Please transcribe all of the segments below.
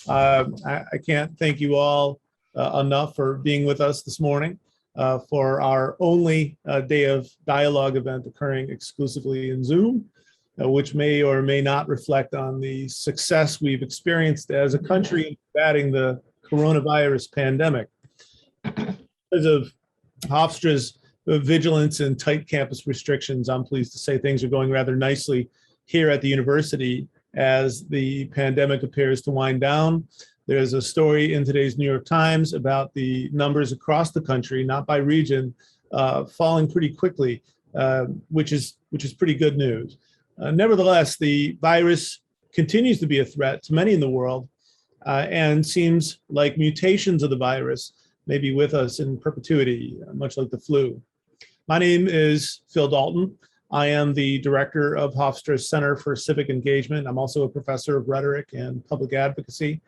I can't thank you all enough for being with us this morning for our only day of dialogue event occurring exclusively in Zoom, which may or may not reflect on the success we've experienced as a country in combating the coronavirus pandemic. Because of Hofstra's vigilance and tight campus restrictions, I'm pleased to say things are going rather nicely here at the university as the pandemic appears to wind down. There's a story in today's New York Times about the numbers across the country, not by region, falling pretty quickly, which is pretty good news. Nevertheless, the virus continues to be a threat to many in the world, and seems like mutations of the virus may be with us in perpetuity, much like the flu. My name is Phil Dalton. I am the director of Hofstra's Center for Civic Engagement. I'm also a professor of rhetoric and public advocacy.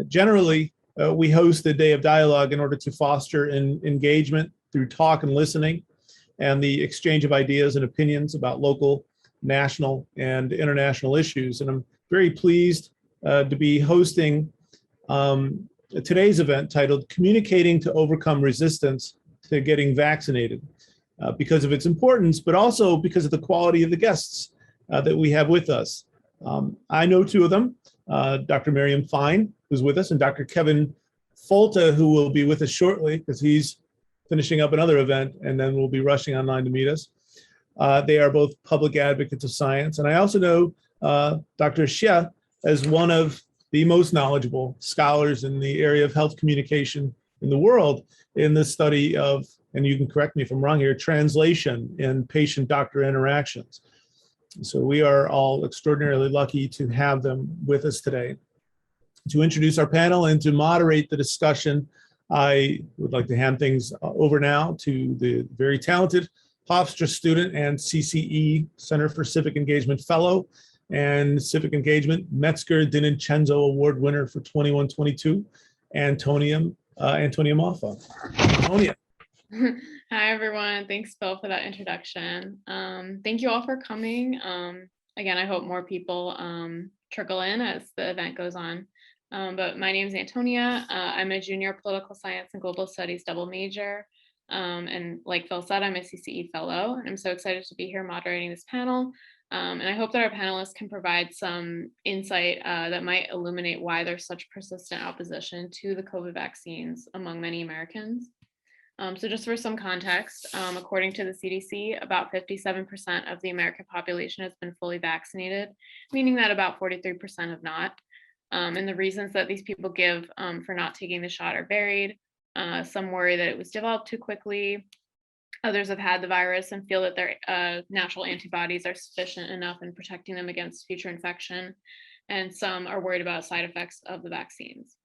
Generally, we host a day of dialogue in order to foster engagement through talk and listening and the exchange of ideas and opinions about local, national, and international issues. And I'm very pleased to be hosting today's event titled Communicating to Overcome Resistance to Getting Vaccinated. Because of its importance, but also because of the quality of the guests that we have with us. I know two of them, Dr. Miriam Fein, who's with us, and Dr. Kevin Folta, who will be with us shortly because he's finishing up another event and then will be rushing online to meet us. They are both public advocates of science. And I also know Dr. Hsieh as one of the most knowledgeable scholars in the area of health communication in the world in the study of, and you can correct me if I'm wrong here, translation in patient-doctor interactions. So we are all extraordinarily lucky to have them with us today. To introduce our panel and to moderate the discussion, I would like to hand things over now to the very talented Hofstra student and CCE, Center for Civic Engagement Fellow, and Civic Engagement Metzger DiNincenzo Award winner for 21-22, Antonia Moffa. Antonia. Hi, everyone. Thanks, Phil, for that introduction. Thank you all for coming. Again, I hope more people trickle in as the event goes on. But my name is Antonia. I'm a junior political science and global studies double major. And like Phil said, I'm a CCE fellow, and I'm so excited to be here moderating this panel. And I hope that our panelists can provide some insight that might illuminate why there's such persistent opposition to the COVID vaccines among many Americans. So just for some context, according to the CDC, about 57% of the American population has been fully vaccinated, meaning that about 43% have not. And the reasons that these people give for not taking the shot are varied. Some worry that it was developed too quickly. Others have had the virus and feel that their natural antibodies are sufficient enough in protecting them against future infection. And some are worried about side effects of the vaccines.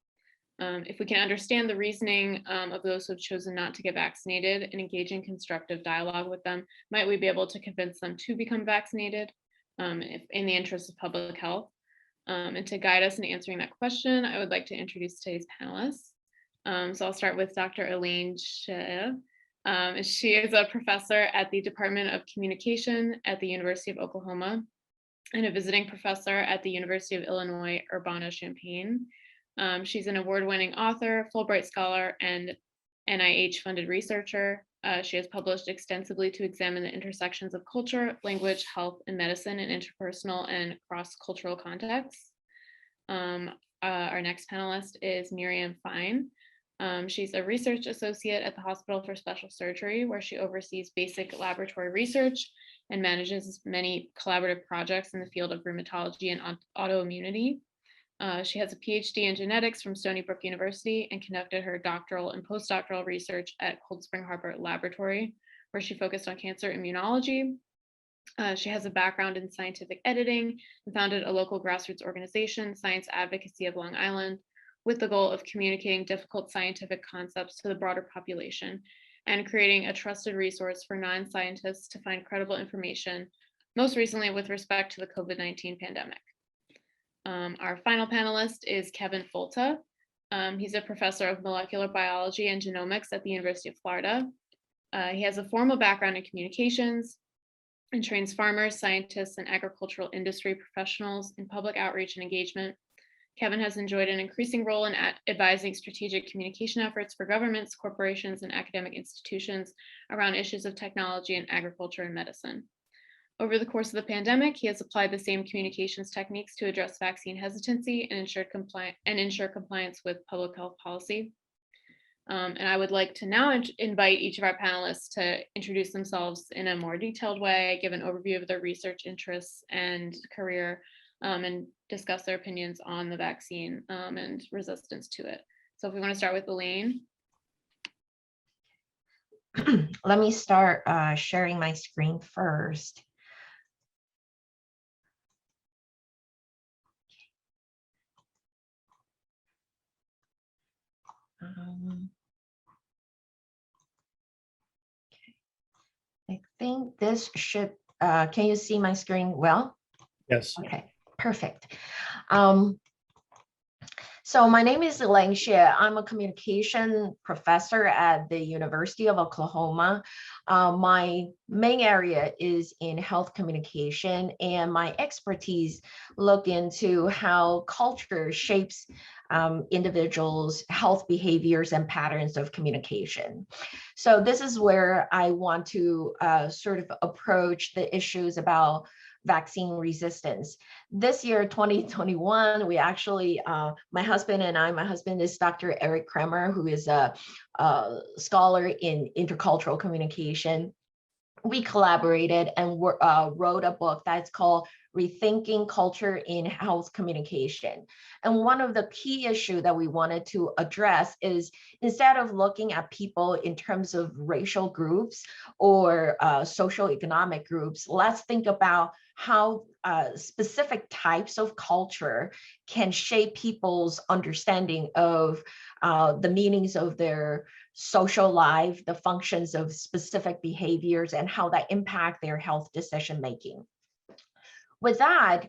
If we can understand the reasoning of those who have chosen not to get vaccinated and engage in constructive dialogue with them, might we be able to convince them to become vaccinated if in the interest of public health? And to guide us in answering that question, I would like to introduce today's panelists. So I'll start with Dr. Elaine Hsieh. She is a professor at the Department of Communication at the University of Oklahoma and a visiting professor at the University of Illinois Urbana-Champaign. She's an award-winning author, Fulbright scholar, and NIH-funded researcher. She has published extensively to examine the intersections of culture, language, health, and medicine in interpersonal and cross-cultural contexts. Our next panelist is Miriam Fein. She's a research associate at the Hospital for Special Surgery, where she oversees basic laboratory research and manages many collaborative projects in the field of rheumatology and autoimmunity. She has a PhD in genetics from Stony Brook University and conducted her doctoral and postdoctoral research at Cold Spring Harbor Laboratory, where she focused on cancer immunology. She has a background in scientific editing and founded a local grassroots organization, Science Advocacy of Long Island, with the goal of communicating difficult scientific concepts to the broader population and creating a trusted resource for non-scientists to find credible information, most recently with respect to the COVID-19 pandemic. Our final panelist is Kevin Folta. He's a professor of molecular biology and genomics at the University of Florida. He has a formal background in communications and trains farmers, scientists, and agricultural industry professionals in public outreach and engagement. Kevin has enjoyed an increasing role in advising strategic communication efforts for governments, corporations, and academic institutions around issues of technology in agriculture and medicine. Over the course of the pandemic, he has applied the same communications techniques to address vaccine hesitancy and ensure compliance with public health policy. And I would like to now invite each of our panelists to introduce themselves in a more detailed way, give an overview of their research interests and career, and discuss their opinions on the vaccine and resistance to it. So if we want to start with Elaine. Let me start sharing my screen first. I think this should, can you see my screen well? Yes. Okay, perfect. So my name is Elaine Hsieh. I'm a communication professor at the University of Oklahoma. My main area is in health communication, and my expertise look into how culture shapes individuals' health behaviors and patterns of communication. So this is where I want to sort of approach the issues about vaccine resistance. This year, 2021, we actually, my husband is Dr. Eric Kremer, who is a scholar in intercultural communication. We collaborated and wrote a book that's called Rethinking Culture in Health Communication. And one of the key issues that we wanted to address is, instead of looking at people in terms of racial groups or social economic groups, let's think about how specific types of culture can shape people's understanding of the meanings of their social life, the functions of specific behaviors, and how that impact their health decision making. With that,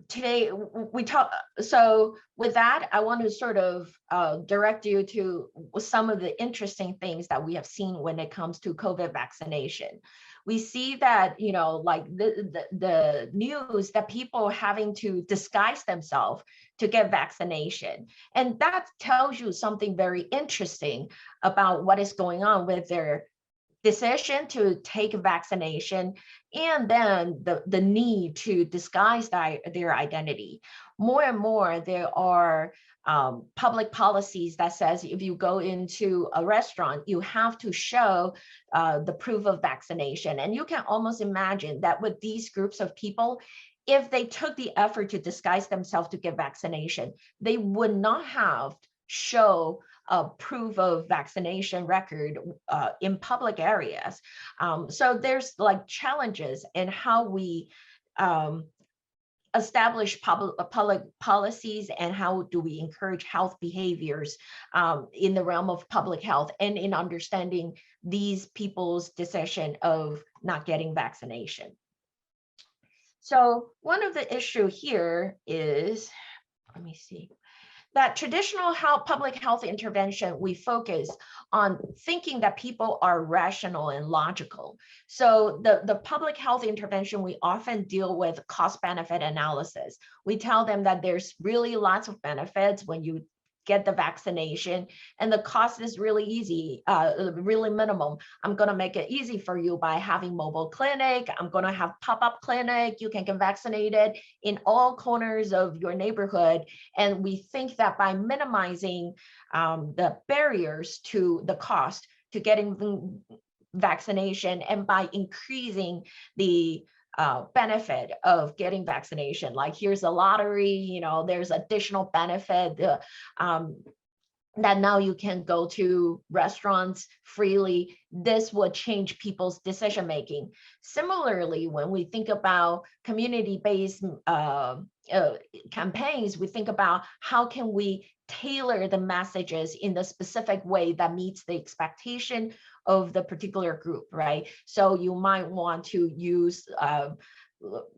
today we talk. So with that, I want to sort of direct you to some of the interesting things that we have seen when it comes to COVID vaccination. We see that, you know, like the news that people having to disguise themselves to get vaccination. And that tells you something very interesting about what is going on with their decision to take a vaccination, and then the need to disguise their identity. More and more, there are public policies that says if you go into a restaurant, you have to show the proof of vaccination. And you can almost imagine that with these groups of people, if they took the effort to disguise themselves to get vaccination, they would not have show a proof of vaccination record in public areas. So there's like challenges in how we establish public policies and how do we encourage health behaviors in the realm of public health and in understanding these people's decision of not getting vaccination. So one of the issue here is, let me see, that traditional public health intervention, we focus on thinking that people are rational and logical. So the public health intervention, we often deal with cost benefit analysis. We tell them that there's really lots of benefits when you get the vaccination, and the cost is really easy, really minimum. I'm gonna make it easy for you by having mobile clinic. I'm gonna have pop-up clinic. You can get vaccinated in all corners of your neighborhood. And we think that by minimizing the barriers to the cost to getting vaccination, and by increasing the benefit of getting vaccination, like here's a lottery, you know, there's additional benefit that now you can go to restaurants freely. This would change people's decision making. Similarly, when we think about community-based campaigns, we think about how can we tailor the messages in the specific way that meets the expectation of the particular group, right? So you might want to use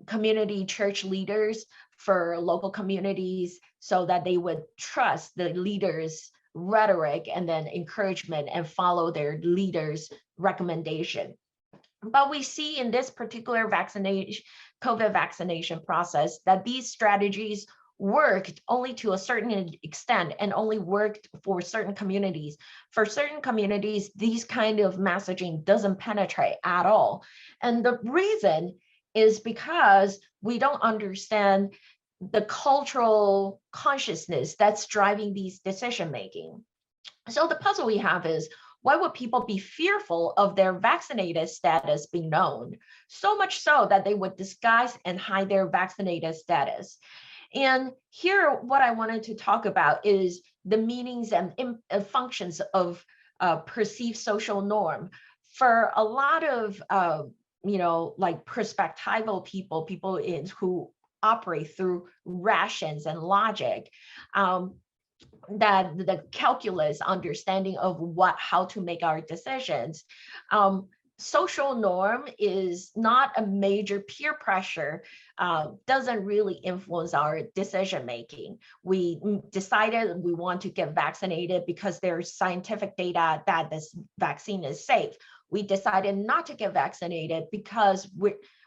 community church leaders for local communities so that they would trust the leaders' rhetoric and then encouragement and follow their leaders' recommendation. But we see in this particular COVID vaccination process that these strategies worked only to a certain extent and only worked for certain communities. For certain communities, these kind of messaging doesn't penetrate at all. And the reason is because we don't understand the cultural consciousness that's driving these decision making. So the puzzle we have is, why would people be fearful of their vaccinated status being known? So much so that they would disguise and hide their vaccinated status. And here, what I wanted to talk about is the meanings and functions of perceived social norm. For a lot of, like perspectival people, who operate through rations and logic, that the calculus understanding of how to make our decisions. Social norm is not a major peer pressure, doesn't really influence our decision making. We decided we want to get vaccinated because there's scientific data that this vaccine is safe. We decided not to get vaccinated because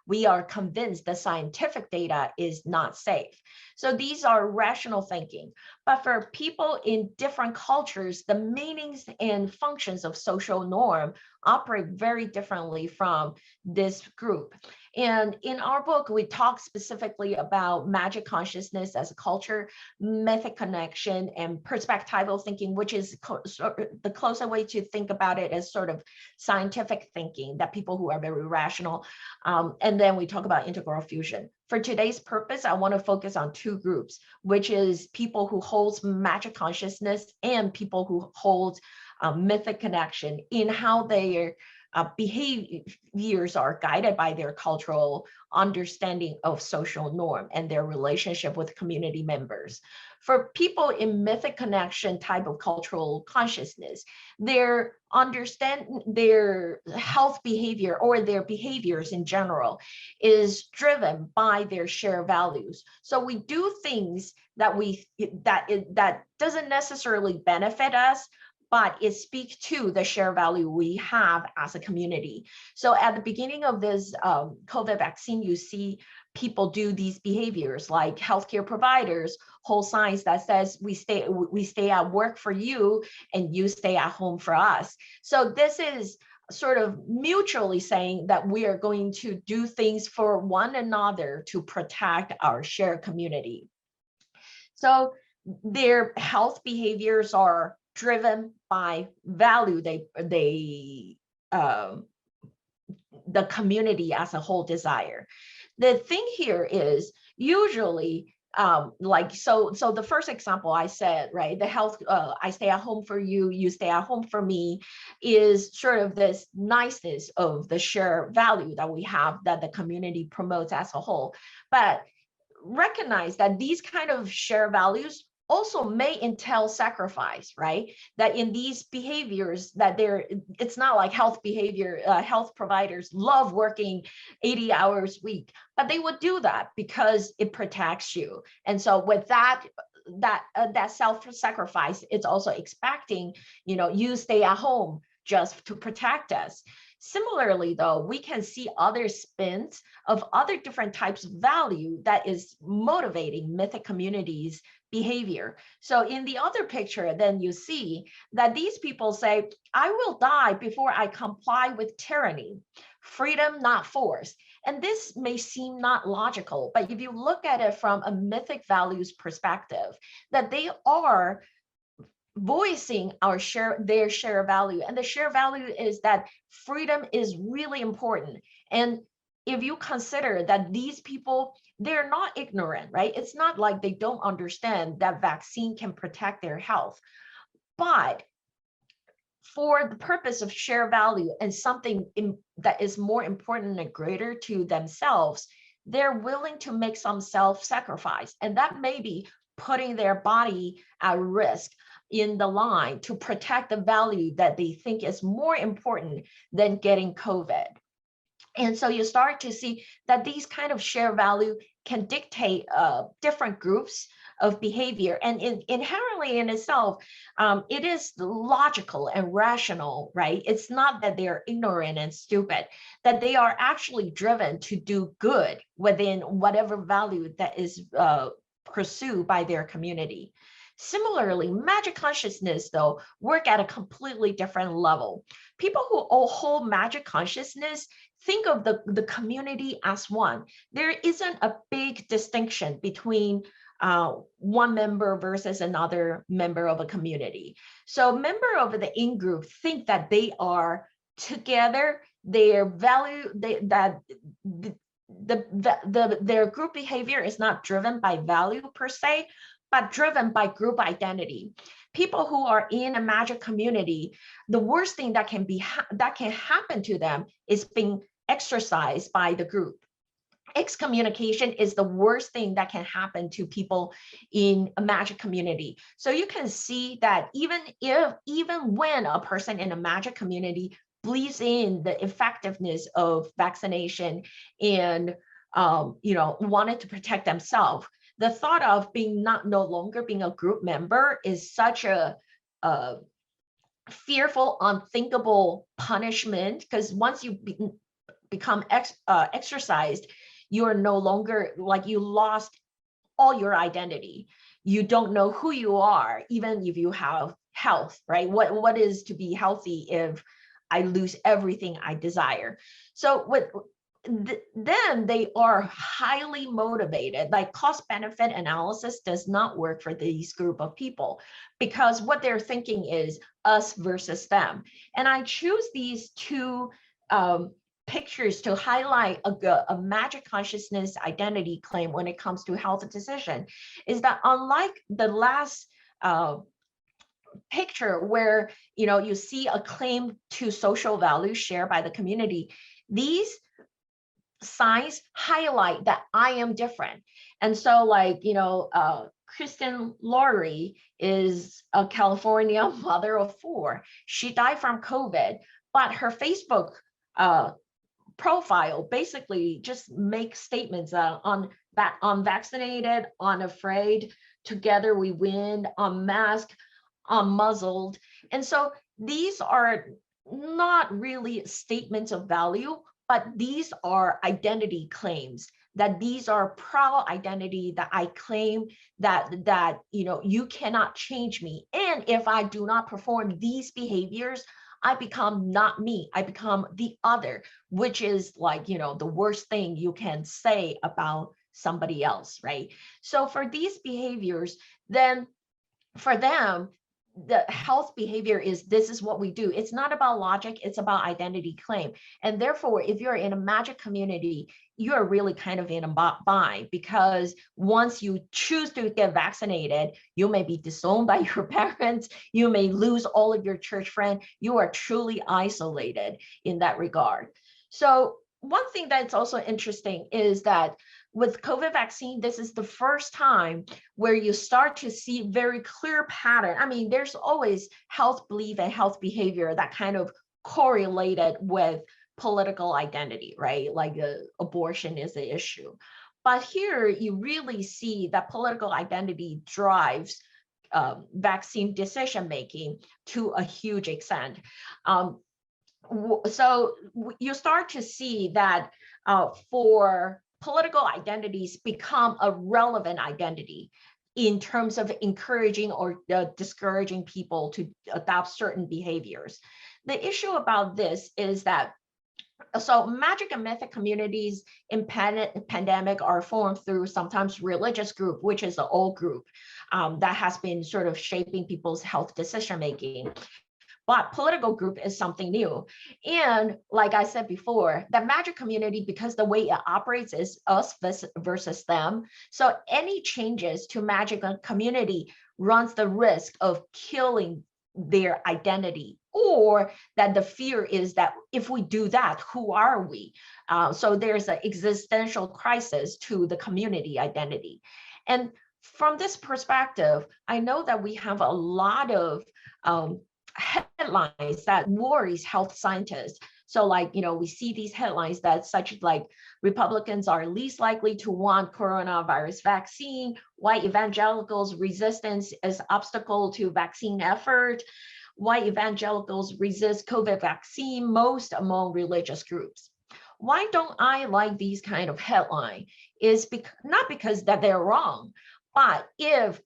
we are convinced the scientific data is not safe. So these are rational thinking. But for people in different cultures, the meanings and functions of social norm operate very differently from this group. And in our book, we talk specifically about magic consciousness as a culture, mythic connection, and perspectival thinking, which is the closer way to think about it as sort of scientific thinking, that people who are very rational. And then we talk about integral fusion. For today's purpose, I want to focus on two groups, which is people who hold magic consciousness and people who hold mythic connection, in how their behaviors are guided by their cultural understanding of social norm and their relationship with community members. For people in mythic connection type of cultural consciousness, their health behavior, or their behaviors in general, is driven by their shared values. So we do things that doesn't necessarily benefit us, but it speaks to the shared value we have as a community. So at the beginning of this COVID vaccine, you see people do these behaviors, like healthcare providers hold signs that says, we stay at work for you and you stay at home for us. So this is sort of mutually saying that we are going to do things for one another to protect our shared community. So their health behaviors are driven by value the community as a whole desire. The thing here is usually so the first example I said, right, the health, I stay at home for you, you stay at home for me, is sort of this niceness of the shared value that we have, that the community promotes as a whole. But recognize that these kind of shared values also may entail sacrifice, right? That in these behaviors, that it's not like health providers love working 80 hours a week, but they would do that because it protects you. And so with that self-sacrifice, it's also expecting, you stay at home just to protect us. Similarly, though, we can see other spins of other different types of value that is motivating mythic communities' behavior. So in the other picture, then you see that these people say, I will die before I comply with tyranny, freedom, not force. And this may seem not logical, but if you look at it from a mythic values perspective, that they are voicing their shared value. And the shared value is that freedom is really important. And if you consider that these people, they're not ignorant, right? It's not like they don't understand that vaccine can protect their health. But for the purpose of shared value and something that is more important and greater to themselves, they're willing to make some self-sacrifice. And that may be putting their body at risk in the line to protect the value that they think is more important than getting COVID. And so you start to see that these kind of shared value can dictate different groups of behavior. And inherently in itself, it is logical and rational, right? It's not that they're ignorant and stupid, that they are actually driven to do good within whatever value that is pursued by their community. Similarly, magic consciousness, though, work at a completely different level. People who hold magic consciousness think of the community as one. There isn't a big distinction between one member versus another member of a community. So member of the in-group think that they are together, their value, their group behavior is not driven by value per se, but driven by group identity. People who are in a magic community, the worst thing that can happen to them is being exercised by the group. Excommunication is the worst thing that can happen to people in a magic community. So you can see that even when a person in a magic community believes in the effectiveness of vaccination and wanted to protect themselves, the thought of being no longer being a group member is such a fearful, unthinkable punishment, because once you become exercised, you're no longer, like, you lost all your identity. You don't know who you are, even if you have health, right? What is to be healthy if I lose everything I desire? So then they are highly motivated. Like, cost benefit analysis does not work for these group of people, because what they're thinking is us versus them. And I choose these two pictures to highlight a magic consciousness identity claim when it comes to health decision, is that unlike the last picture where you see a claim to social value shared by the community, these signs highlight that I am different. And so, like, Kristen Laurie is a California mother of 4. She died from COVID, but her Facebook profile basically just makes statements on that unvaccinated, unafraid, together we win, unmasked, unmuzzled. And so these are not really statements of value, but these are identity claims, that these are proud identity that I claim that you cannot change me. And if I do not perform these behaviors, I become not me, I become the other, which is like, the worst thing you can say about somebody else, right? So for these behaviors, then for them, the health behavior is, this is what we do. It's not about logic, it's about identity claim. And therefore, if you're in a magic community, you're really kind of in a bind, because once you choose to get vaccinated, you may be disowned by your parents, you may lose all of your church friends, you are truly isolated in that regard. So one thing that's also interesting is that with COVID vaccine, this is the first time where you start to see very clear pattern. I mean, there's always health belief and health behavior that kind of correlated with political identity, right? Like abortion is the issue. But here you really see that political identity drives vaccine decision-making to a huge extent. So you start to see that for political identities become a relevant identity in terms of encouraging or discouraging people to adopt certain behaviors. The issue about this is that, so magic and mythic communities in pandemic are formed through sometimes religious group, which is the old group that has been sort of shaping people's health decision-making. But political group is something new. And like I said before, the magic community, because the way it operates is us versus them. So any changes to magic community runs the risk of killing their identity, or that the fear is that if we do that, who are we? So there's an existential crisis to the community identity. And from this perspective, I know that we have a lot of headlines that worries health scientists. So like, we see these headlines that such like Republicans are least likely to want coronavirus vaccine, white evangelicals resistance is obstacle to vaccine effort, white evangelicals resist COVID vaccine most among religious groups. Why don't I like these kind of headline? Is not because that they're wrong, But if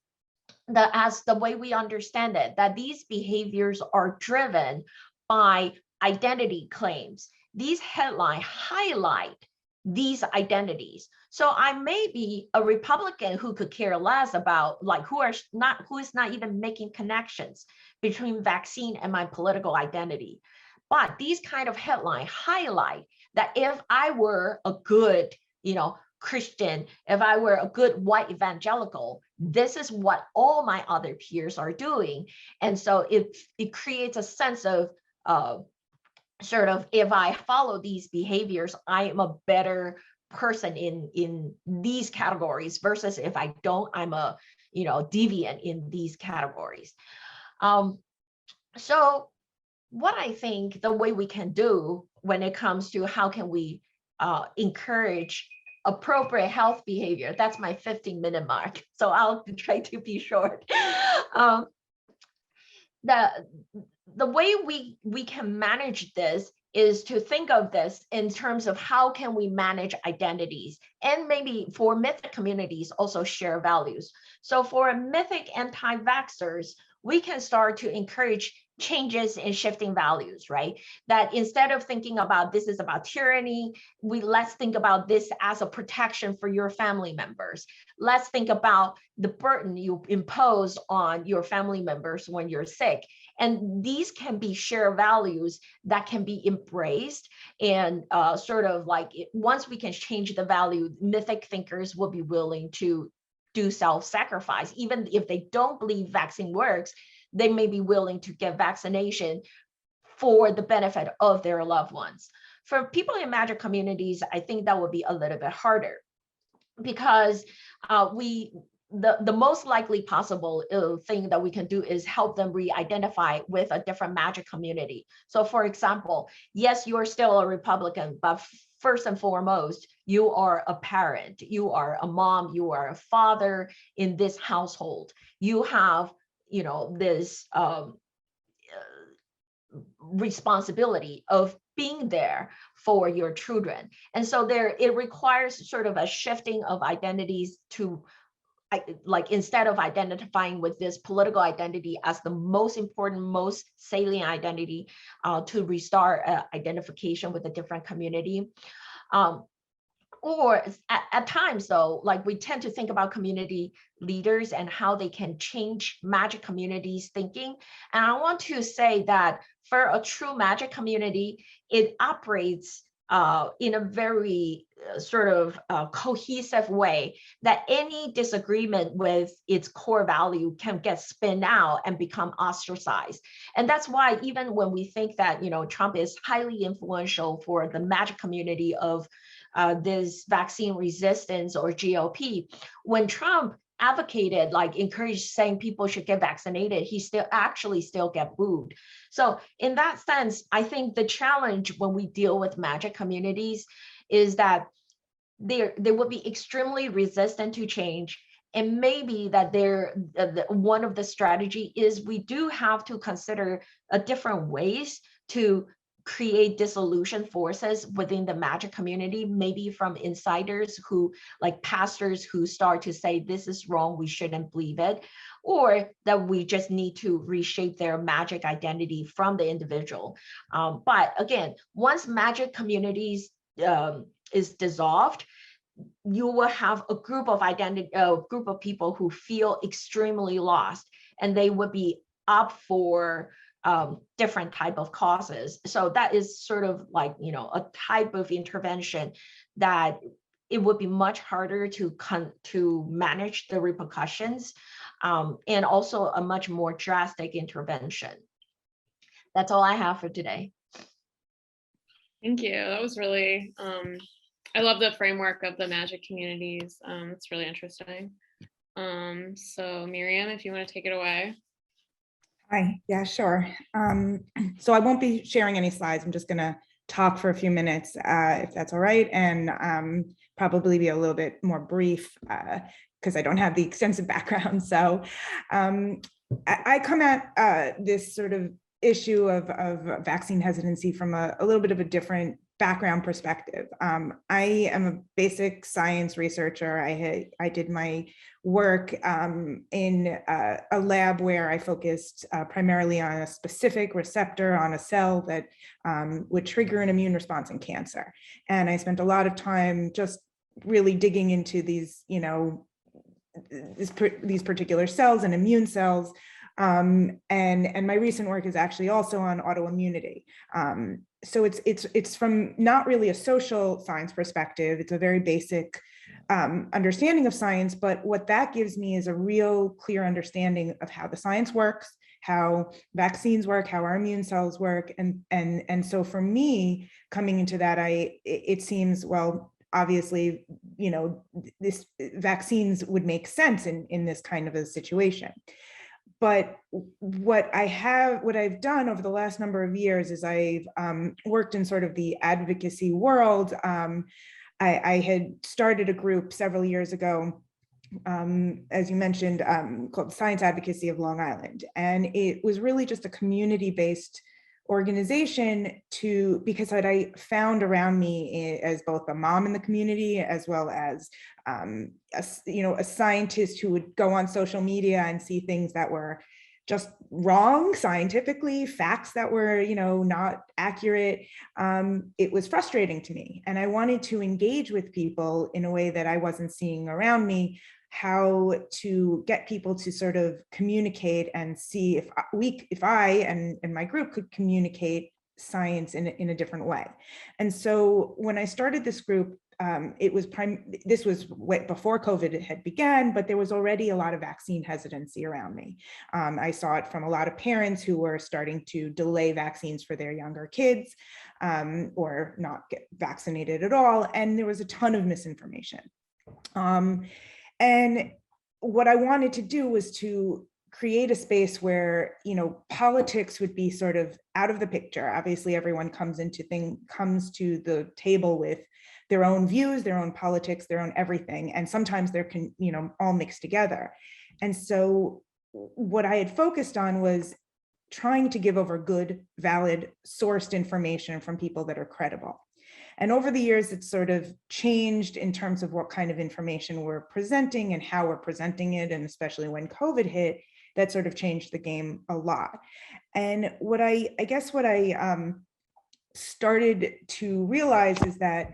as the way we understand it, that these behaviors are driven by identity claims, these headlines highlight these identities. So I may be a Republican who could care less about, like, who is not even making connections between vaccine and my political identity. But these kind of headlines highlight that if I were a good, Christian, if I were a good white evangelical, this is what all my other peers are doing. And so it creates a sense of sort of, if I follow these behaviors, I am a better person in these categories, versus if I don't, I'm a deviant in these categories. So what I think the way we can do when it comes to how can we encourage appropriate health behavior, that's my 15-minute mark, so I'll try to be short. The way we can manage this is to think of this in terms of how can we manage identities, and maybe for mythic communities also share values. So for mythic anti-vaxxers, we can start to encourage changes in shifting values, right? That instead of thinking about this is about tyranny, let's think about this as a protection for your family members. Let's think about the burden you impose on your family members when you're sick. And these can be shared values that can be embraced, and sort of like once we can change the value, mythic thinkers will be willing to do self-sacrifice. Even if they don't believe vaccine works, they may be willing to get vaccination for the benefit of their loved ones. For people in magic communities, I think that would be a little bit harder, because the most likely possible thing that we can do is help them re-identify with a different magic community. So for example, yes, you're still a Republican, but first and foremost, you are a parent, you are a mom, you are a father in this household. You have, this responsibility of being there for your children. And so it requires sort of a shifting of identities to, like, instead of identifying with this political identity as the most important, most salient identity, to restart identification with a different community. Or at times, though, like, we tend to think about community leaders and how they can change magic communities' thinking. And I want to say that for a true magic community, it operates in a very sort of cohesive way, that any disagreement with its core value can get spun out and become ostracized. And that's why even when we think that, Trump is highly influential for the magic community of this vaccine resistance or GOP, when Trump advocated, like, encouraged saying people should get vaccinated, he still get booed. So in that sense, I think the challenge when we deal with magic communities is that they will be extremely resistant to change. And maybe that one of the strategy is we do have to consider different ways to create dissolution forces within the magic community, maybe from insiders who, like pastors who start to say this is wrong, we shouldn't believe it, or that we just need to reshape their magic identity from the individual. But again, once magic communities is dissolved, you will have a group of people who feel extremely lost, and they would be up for different type of causes. So that is sort of like, a type of intervention that it would be much harder to manage the repercussions, and also a much more drastic intervention. That's all I have for today. Thank you. That was really, I love the framework of the magic communities. It's really interesting. So Miriam, if you want to take it away. Hi, yeah, sure. So I won't be sharing any slides. I'm just going to talk for a few minutes, if that's all right, and probably be a little bit more brief because I don't have the extensive background. So I come at this sort of issue of vaccine hesitancy from a little bit of a different background perspective. I am a basic science researcher. I did my work in a lab where I focused primarily on a specific receptor on a cell that would trigger an immune response in cancer. And I spent a lot of time just really digging into these, you know, these particular cells and immune cells. And my recent work is actually also on autoimmunity. So it's from not really a social science perspective. It's a very basic understanding of science, but what that gives me is a real clear understanding of how the science works, how vaccines work, how our immune cells work. And so for me, coming into that, it seems, well, obviously, you know, this vaccines would make sense in this kind of a situation. But what I've done over the last number of years is I've worked in sort of the advocacy world. I had started a group several years ago, as you mentioned, called Science Advocacy of Long Island. And it was really just a community-based organization because what I found around me as both a mom in the community, as well as a scientist who would go on social media and see things that were just wrong scientifically, facts that were, you know, not accurate. It was frustrating to me. And I wanted to engage with people in a way that I wasn't seeing around me, how to get people to sort of communicate and see if I and my group could communicate science in a different way. And so when I started this group, this was before COVID had began, but there was already a lot of vaccine hesitancy around me. I saw it from a lot of parents who were starting to delay vaccines for their younger kids, or not get vaccinated at all. And there was a ton of misinformation. And what I wanted to do was to create a space where, you know, politics would be sort of out of the picture. Obviously, everyone comes to the table with their own views, their own politics, their own everything. And sometimes they're, you know, all mixed together. And so what I had focused on was trying to give over good, valid, sourced information from people that are credible. And over the years, it's sort of changed in terms of what kind of information we're presenting and how we're presenting it. And especially when COVID hit, that sort of changed the game a lot. And what I started to realize is that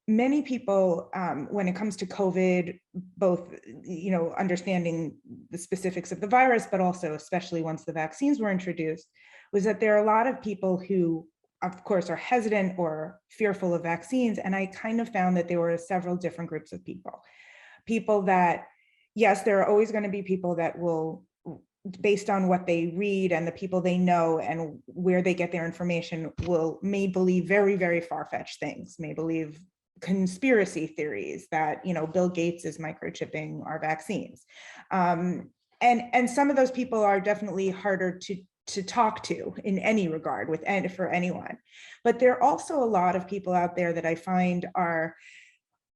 many people, when it comes to COVID, both, you know, understanding the specifics of the virus, but also especially once the vaccines were introduced, was that there are a lot of people who, of course, are hesitant or fearful of vaccines. And I kind of found that there were several different groups of people. People that, yes, there are always going to be people that will, based on what they read and the people they know and where they get their information, may believe very, very far-fetched things, may believe conspiracy theories that, you know, Bill Gates is microchipping our vaccines. And some of those people are definitely harder to talk to in any regard for anyone. But there are also a lot of people out there that I find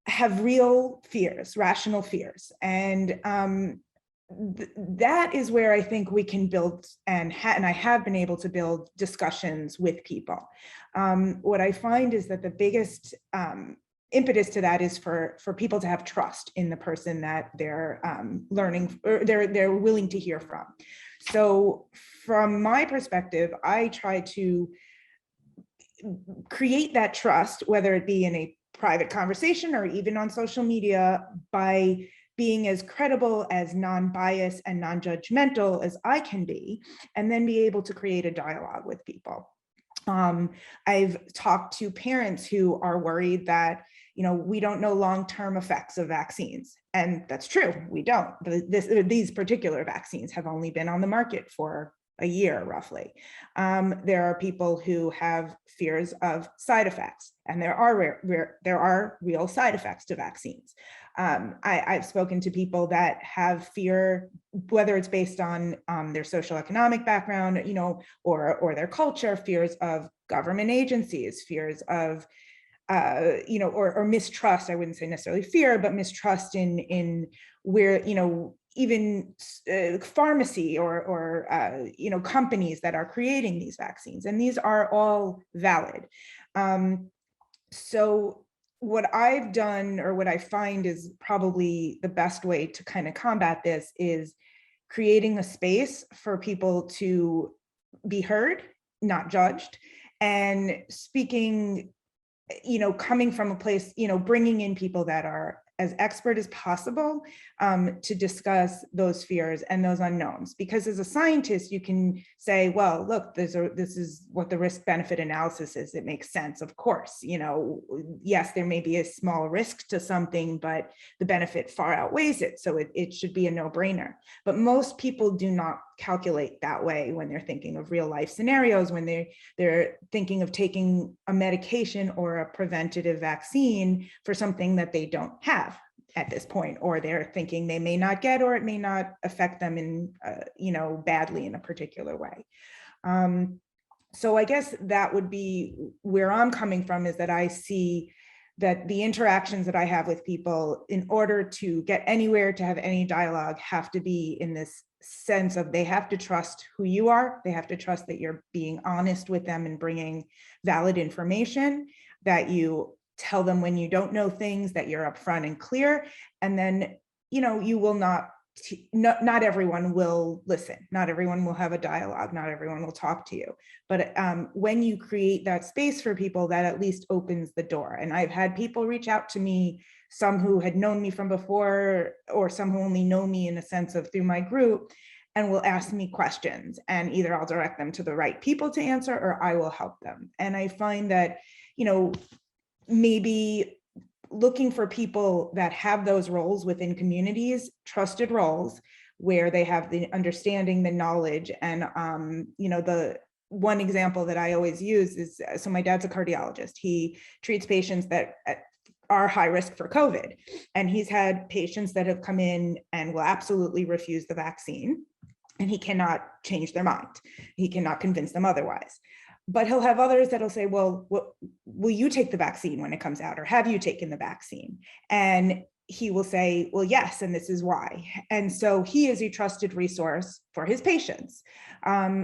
have real fears, rational fears. And that is where I think we can build and I have been able to build discussions with people. What I find is that the biggest impetus to that is for people to have trust in the person that they're learning, or they're willing to hear from. So from my perspective, I try to create that trust, whether it be in a private conversation or even on social media, by being as credible, as non-biased and non-judgmental as I can be, and then be able to create a dialogue with people. I've talked to parents who are worried that, you know, we don't know long-term effects of vaccines. And that's true, we don't. These particular vaccines have only been on the market for a year, roughly. There are people who have fears of side effects, and there are real side effects to vaccines. I've spoken to people that have fear, whether it's based on their social economic background, you know, or their culture, fears of government agencies, fears of, you know, or mistrust. I wouldn't say necessarily fear, but mistrust in where, you know, even pharmacy or you know, companies that are creating these vaccines, and these are all valid. So what I've done, or what I find is probably the best way to kind of combat this, is creating a space for people to be heard, not judged, and speaking, coming from a place, bringing in people that are as expert as possible to discuss those fears and those unknowns. Because as a scientist, you can say, well, look, this is what the risk benefit analysis is. It makes sense, of course. Yes, there may be a small risk to something, but the benefit far outweighs it. So it should be a no-brainer. But most people do not calculate that way when they're thinking of real life scenarios, when they're thinking of taking a medication or a preventative vaccine for something that they don't have at this point, or they're thinking they may not get, or it may not affect them in, badly in a particular way. So I guess that would be where I'm coming from, is that I see that the interactions that I have with people, in order to get anywhere, to have any dialogue, have to be in this sense of, they have to trust who you are. They have to trust that you're being honest with them and bringing valid information, that you tell them when you don't know things, that you're upfront and clear. And then, you will not everyone will listen. Not everyone will have a dialogue. Not everyone will talk to you. But when you create that space for people, that at least opens the door. And I've had people reach out to me, some who had known me from before, or some who only know me in a sense of through my group, and will ask me questions, and either I'll direct them to the right people to answer, or I will help them. And I find that, maybe looking for people that have those roles within communities, trusted roles, where they have the understanding, the knowledge. And, the one example that I always use is, so my dad's a cardiologist. He treats patients that are high risk for COVID. And he's had patients that have come in and will absolutely refuse the vaccine, and he cannot change their mind. He cannot convince them otherwise. But he'll have others that'll say, well, will you take the vaccine when it comes out, or have you taken the vaccine? And he will say, well, yes, and this is why. And so he is a trusted resource for his patients.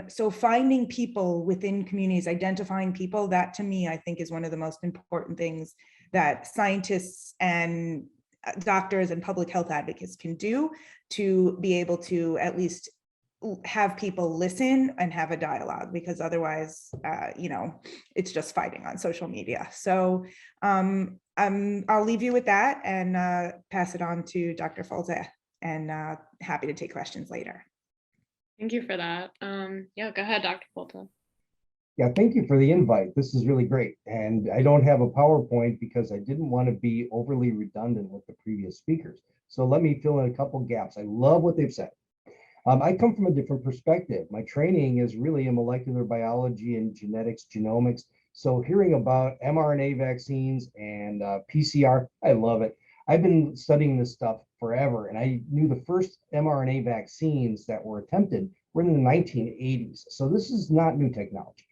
So finding people within communities, identifying people, that to me, I think is one of the most important things that scientists and doctors and public health advocates can do, to be able to at least have people listen and have a dialogue, because otherwise, it's just fighting on social media. So I'll leave you with that and pass it on to Dr. Folta, and happy to take questions later. Thank you for that. Yeah, go ahead, Dr. Folta. Yeah, thank you for the invite. This is really great. And I don't have a PowerPoint because I didn't want to be overly redundant with the previous speakers. So let me fill in a couple gaps. I love what they've said. I come from a different perspective. My training is really in molecular biology and genetics, genomics. So hearing about mRNA vaccines and PCR, I love it. I've been studying this stuff forever, and I knew the first mRNA vaccines that were attempted were in the 1980s. So this is not new technology.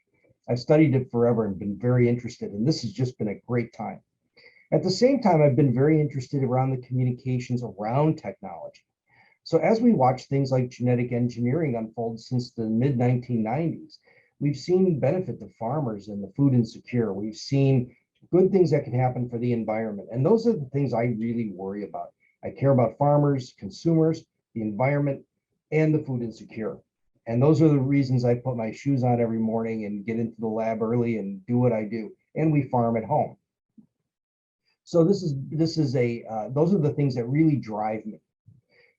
I've studied it forever and been very interested, and this has just been a great time. At the same time, I've been very interested around the communications around technology. So as we watch things like genetic engineering unfold since the mid-1990s, we've seen benefit to farmers and the food insecure. We've seen good things that can happen for the environment. And those are the things I really worry about. I care about farmers, consumers, the environment, and the food insecure. And those are the reasons I put my shoes on every morning and get into the lab early and do what I do. And we farm at home. So those are the things that really drive me.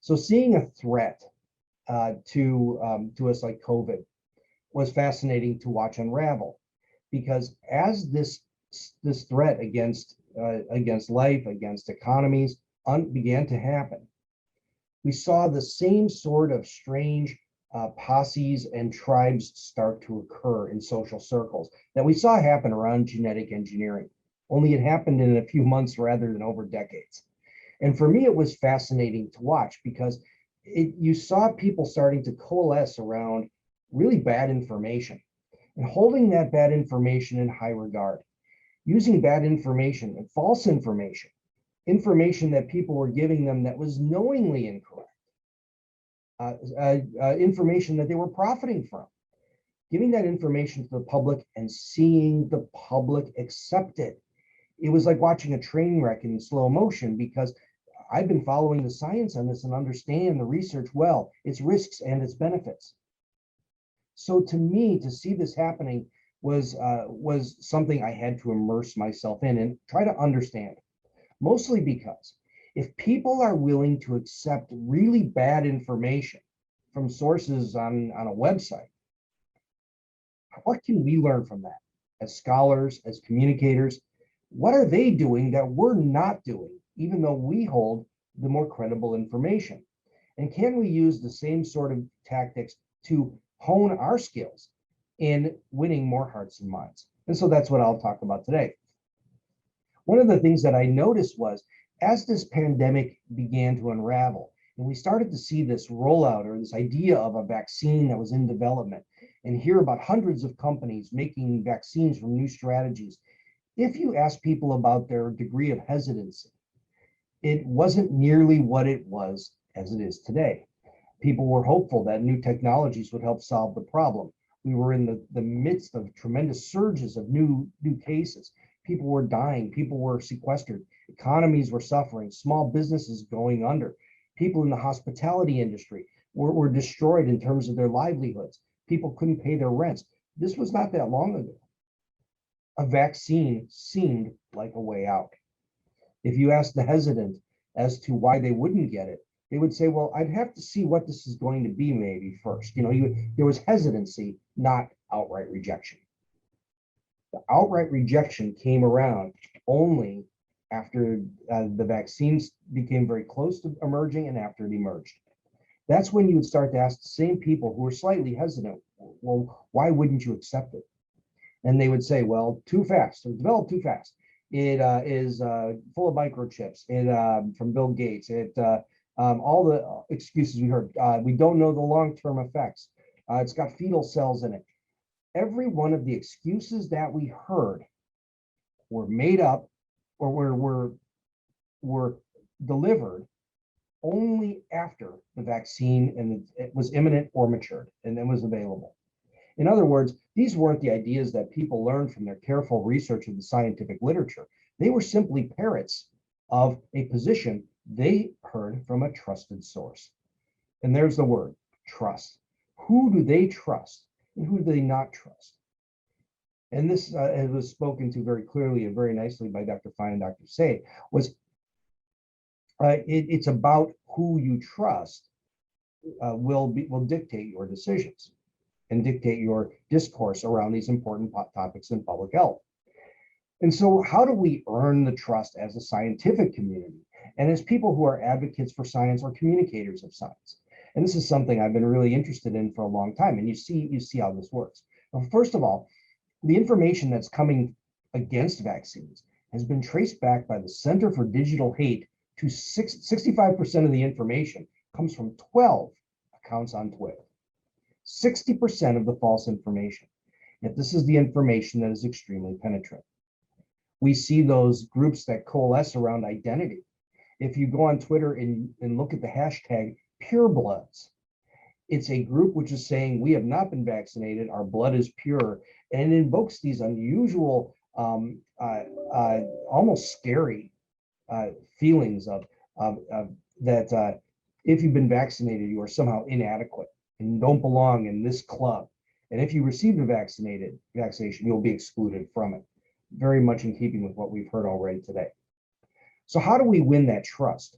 So seeing a threat to us like COVID was fascinating to watch unravel, because as this threat against life, against economies began to happen, we saw the same sort of strange posses and tribes start to occur in social circles that we saw happen around genetic engineering, only it happened in a few months rather than over decades. And for me, it was fascinating to watch, because you saw people starting to coalesce around really bad information and holding that bad information in high regard, using bad information and false information, information that people were giving them that was knowingly incorrect, information that they were profiting from, giving that information to the public and seeing the public accept it It was like watching a train wreck in slow motion because I've been following the science on this and understand the research well, its risks and its benefits. So to me, to see this happening was something I had to immerse myself in and try to understand, mostly because if people are willing to accept really bad information from sources on a website, what can we learn from that as scholars, as communicators? What are they doing that we're not doing, even though we hold the more credible information? And can we use the same sort of tactics to hone our skills in winning more hearts and minds? And so that's what I'll talk about today. One of the things that I noticed was as this pandemic began to unravel, and we started to see this rollout or this idea of a vaccine that was in development, and hear about hundreds of companies making vaccines from new strategies, if you ask people about their degree of hesitancy, it wasn't nearly what it was as it is today. People were hopeful that new technologies would help solve the problem. We were in the midst of tremendous surges of new cases. People were dying, people were sequestered, economies were suffering, small businesses going under. People in the hospitality industry were destroyed in terms of their livelihoods. People couldn't pay their rents. This was not that long ago. A vaccine seemed like a way out. If you ask the hesitant as to why they wouldn't get it, they would say, well, I'd have to see what this is going to be maybe first. There was hesitancy, not outright rejection. The outright rejection came around only after the vaccines became very close to emerging and after it emerged. That's when you would start to ask the same people who were slightly hesitant, well, why wouldn't you accept it? And they would say, well, too fast, or developed too fast. It is full of microchips. From Bill Gates. All the excuses we heard. We don't know the long-term effects. It's got fetal cells in it. Every one of the excuses that we heard were made up or were delivered only after the vaccine and it was imminent or matured and then was available. In other words, these weren't the ideas that people learned from their careful research of the scientific literature. They were simply parrots of a position they heard from a trusted source. And there's the word, trust. Who do they trust and who do they not trust? And this was spoken to very clearly and very nicely by Dr. Fein and Dr. Hsieh, was it's about who you trust will dictate your decisions and dictate your discourse around these important topics in public health. And so how do we earn the trust as a scientific community and as people who are advocates for science or communicators of science? And this is something I've been really interested in for a long time. And you see how this works. Well, first of all, the information that's coming against vaccines has been traced back by the Center for Digital Hate to 65% of the information comes from 12 accounts on Twitter. 60% of the false information. Yet this is the information that is extremely penetrant. We see those groups that coalesce around identity. If you go on Twitter and look at the hashtag Purebloods, it's a group which is saying we have not been vaccinated, our blood is pure, and invokes these unusual, almost scary feelings of that if you've been vaccinated, you are somehow inadequate and don't belong in this club. And if you received a vaccination, you'll be excluded from it. Very much in keeping with what we've heard already today. So how do we win that trust?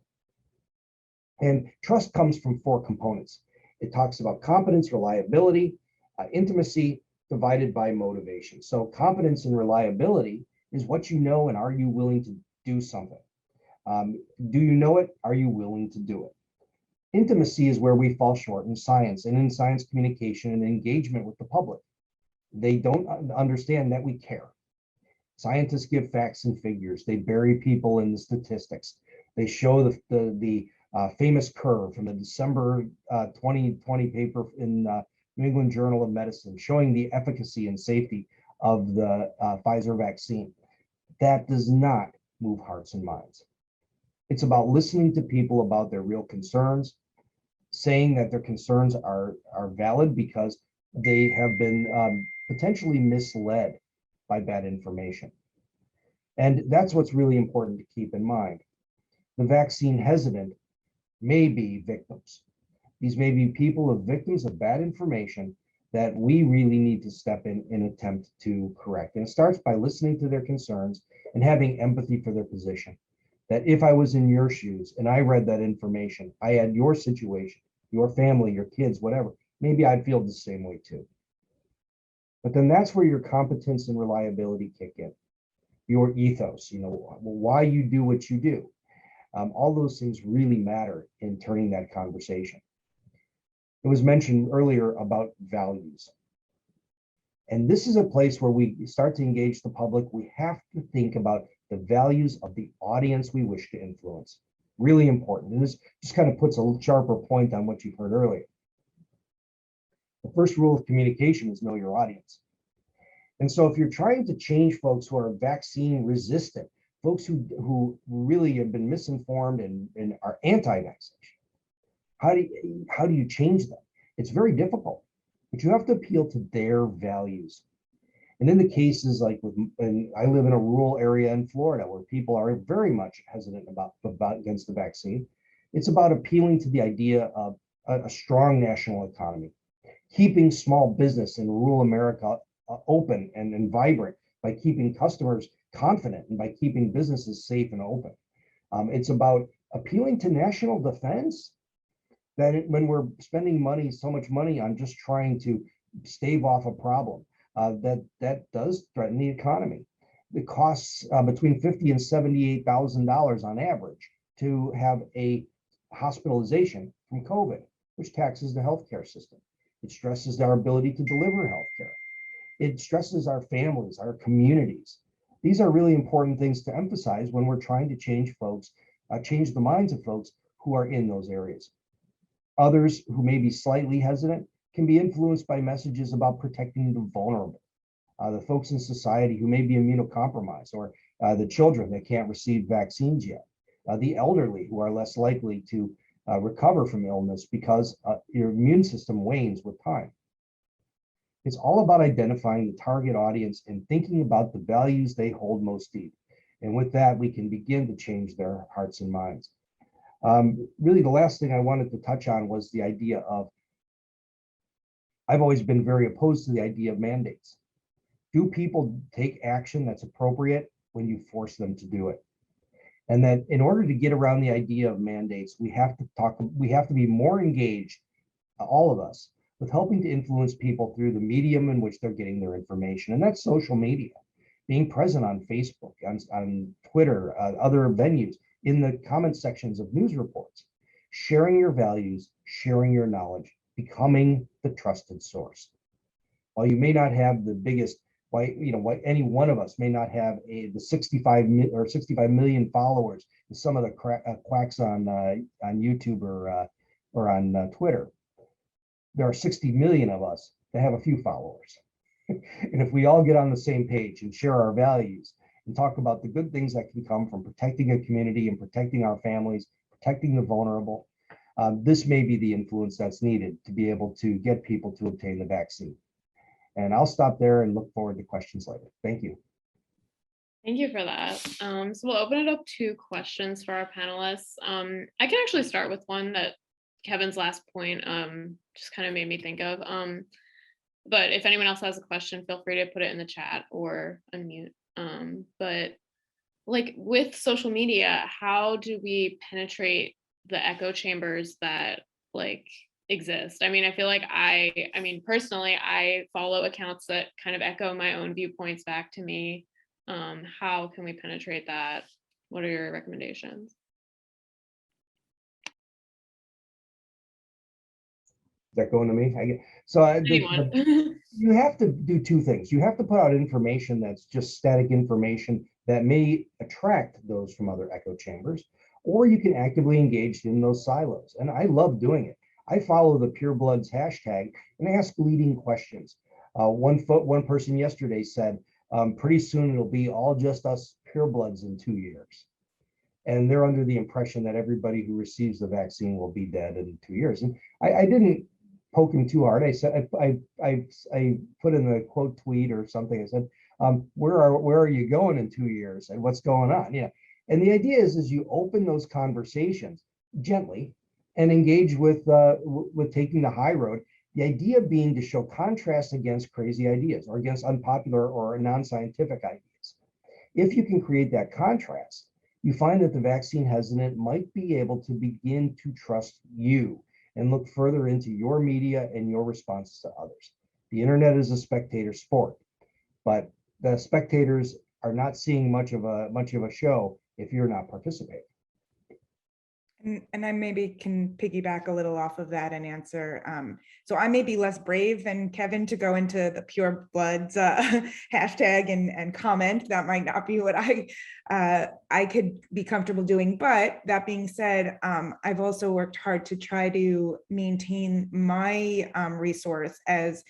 And trust comes from 4 components. It talks about competence, reliability, intimacy, divided by motivation. So competence and reliability is what you know and are you willing to do something? Do you know it? Are you willing to do it? Intimacy is where we fall short in science and in science communication and engagement with the public. They don't understand that we care. Scientists give facts and figures. They bury people in the statistics. They show the famous curve from the December 2020 paper in New England Journal of Medicine, showing the efficacy and safety of the Pfizer vaccine. That does not move hearts and minds. It's about listening to people about their real concerns, saying that their concerns are valid because they have been potentially misled by bad information. And that's what's really important to keep in mind. The vaccine hesitant may be victims. These may be people of victims of bad information that we really need to step in and attempt to correct. And it starts by listening to their concerns and having empathy for their position. That if I was in your shoes and I read that information, I had your situation, your family, your kids, whatever, maybe I'd feel the same way too. But then that's where your competence and reliability kick in. Your ethos, why you do what you do. All those things really matter in turning that conversation. It was mentioned earlier about values. And this is a place where we start to engage the public. We have to think about the values of the audience we wish to influence. Really important. And this just kind of puts a sharper point on what you've heard earlier. The first rule of communication is know your audience. And so if you're trying to change folks who are vaccine resistant, folks who really have been misinformed and are anti-vaccination, how do you change them? It's very difficult, but you have to appeal to their values. And in the cases like I live in a rural area in Florida where people are very much hesitant about against the vaccine. It's about appealing to the idea of a strong national economy, keeping small business in rural America open and vibrant by keeping customers confident and by keeping businesses safe and open. It's about appealing to national defense. That when we're spending so much money on just trying to stave off a problem, that does threaten the economy. It costs between $50,000 and $78,000 on average to have a hospitalization from COVID, which taxes the healthcare system. It stresses our ability to deliver healthcare. It stresses our families, our communities. These are really important things to emphasize when we're trying to change the minds of folks who are in those areas. Others who may be slightly hesitant can be influenced by messages about protecting the vulnerable, the folks in society who may be immunocompromised, or the children that can't receive vaccines yet, the elderly who are less likely to recover from illness because your immune system wanes with time. It's all about identifying the target audience and thinking about the values they hold most deep. And with that, we can begin to change their hearts and minds. Really, the last thing I wanted to touch on was the idea of, I've always been very opposed to the idea of mandates. Do people take action that's appropriate when you force them to do it? And that in order to get around the idea of mandates, we have to be more engaged, all of us, with helping to influence people through the medium in which they're getting their information. And that's social media, being present on Facebook, on Twitter, other venues, in the comment sections of news reports, sharing your values, sharing your knowledge, becoming the trusted source. While you may not have the biggest, why any one of us may not have the 65 million followers, some of the quacks on YouTube or on Twitter. There are 60 million of us that have a few followers. And if we all get on the same page and share our values and talk about the good things that can come from protecting a community and protecting our families, protecting the vulnerable, this may be the influence that's needed to be able to get people to obtain the vaccine. And I'll stop there and look forward to questions later. Thank you. Thank you for that. So we'll open it up to questions for our panelists. I can actually start with one that Kevin's last point just kind of made me think of. But if anyone else has a question, feel free to put it in the chat or unmute. But like with social media, how do we penetrate the echo chambers that like exist? I mean, I feel like personally, I follow accounts that kind of echo my own viewpoints back to me. How can we penetrate that? What are your recommendations? Is that going to me? You have to do two things. You have to put out information that's just static information that may attract those from other echo chambers, or you can actively engage in those silos. And I love doing it. I follow the Purebloods hashtag and ask leading questions. One person yesterday said, pretty soon it'll be all just us Purebloods in 2 years. And they're under the impression that everybody who receives the vaccine will be dead in 2 years. And I didn't poke him too hard. I said, I put in a quote tweet or something. I said, Where are you going in 2 years, and what's going on? And the idea is you open those conversations gently and engage with taking the high road. The idea being to show contrast against crazy ideas or against unpopular or non-scientific ideas. If you can create that contrast, you find that the vaccine hesitant might be able to begin to trust you and look further into your media and your responses to others. The internet is a spectator sport, but the spectators are not seeing much of a show if you're not participating. And I maybe can piggyback a little off of that and answer. So I may be less brave than Kevin to go into the Purebloods hashtag and comment. That might not be what I could be comfortable doing. But that being said, I've also worked hard to try to maintain my resource as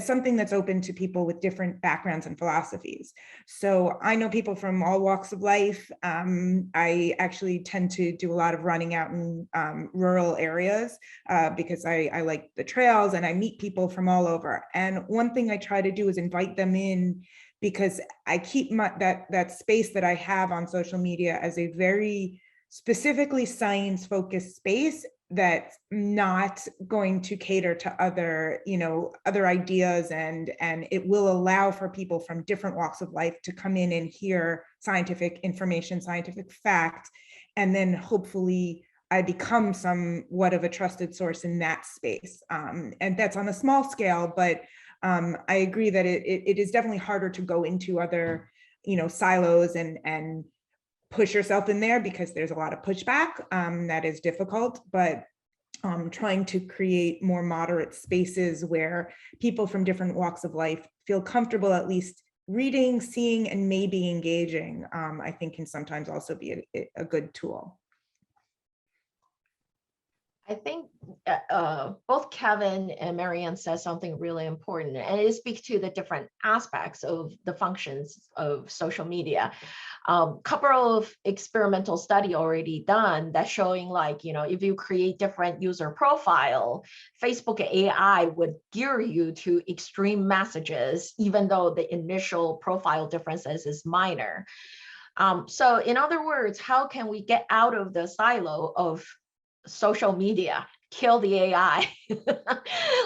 something that's open to people with different backgrounds and philosophies. So I know people from all walks of life. I actually tend to do a lot of running out in rural areas because I like the trails, and I meet people from all over. And one thing I try to do is invite them in, because I keep that space that I have on social media as a very specifically science-focused space that's not going to cater to other ideas, and it will allow for people from different walks of life to come in and hear scientific information, scientific fact, and then hopefully I become somewhat of a trusted source in that space. And that's on a small scale, but I agree that it is definitely harder to go into other silos and push yourself in there, because there's a lot of pushback that is difficult, but trying to create more moderate spaces where people from different walks of life feel comfortable at least reading, seeing, and maybe engaging, I think can sometimes also be a good tool. I think both Kevin and Miriam said something really important, and it speaks to the different aspects of the functions of social media. Couple of experimental study already done that showing, like, if you create different user profile, Facebook AI would gear you to extreme messages, even though the initial profile differences is minor. So in other words, how can we get out of the silo of social media? Kill the AI.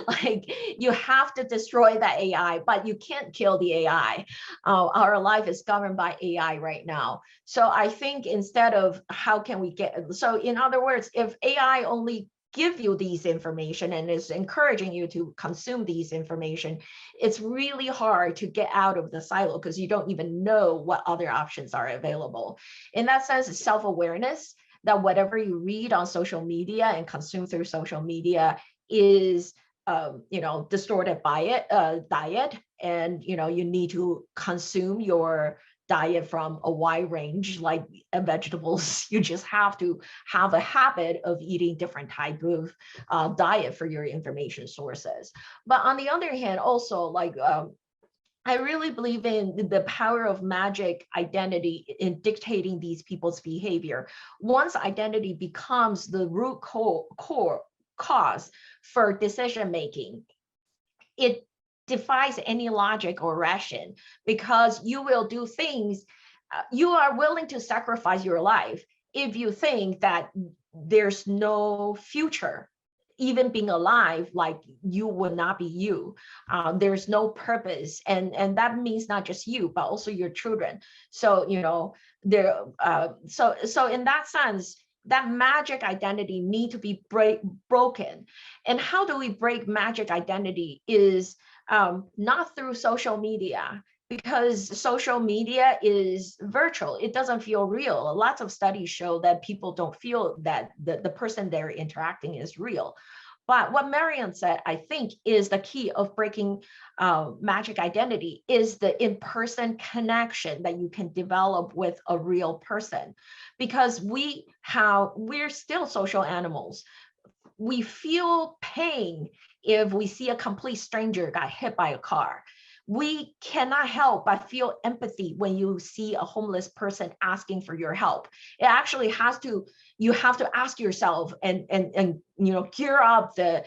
Like, you have to destroy that AI, but you can't kill the AI. Our life is governed by AI right now. So I think instead of how can we so in other words, if AI only give you these information and is encouraging you to consume these information, it's really hard to get out of the silo, because you don't even know what other options are available. In that sense, it's self-awareness, that whatever you read on social media and consume through social media is, distorted diet, and you need to consume your diet from a wide range, like vegetables. You just have to have a habit of eating different type of diet for your information sources. But on the other hand, also, like, I really believe in the power of magic identity in dictating these people's behavior. Once identity becomes the root core cause for decision making, it defies any logic or ration, because you will do things, you are willing to sacrifice your life if you think that there's no future. Even being alive, like, you would not be you. There's no purpose, and that means not just you, but also your children. So so in that sense, that magic identity need to be broken. And how do we break magic identity is not through social media, because social media is virtual. It doesn't feel real. Lots of studies show that people don't feel that the person they're interacting is real. But what Miriam said, I think, is the key of breaking magic identity is the in-person connection that you can develop with a real person. Because we're still social animals. We feel pain if we see a complete stranger got hit by a car. We cannot help but feel empathy when you see a homeless person asking for your help. It actually you have to ask yourself and gear up a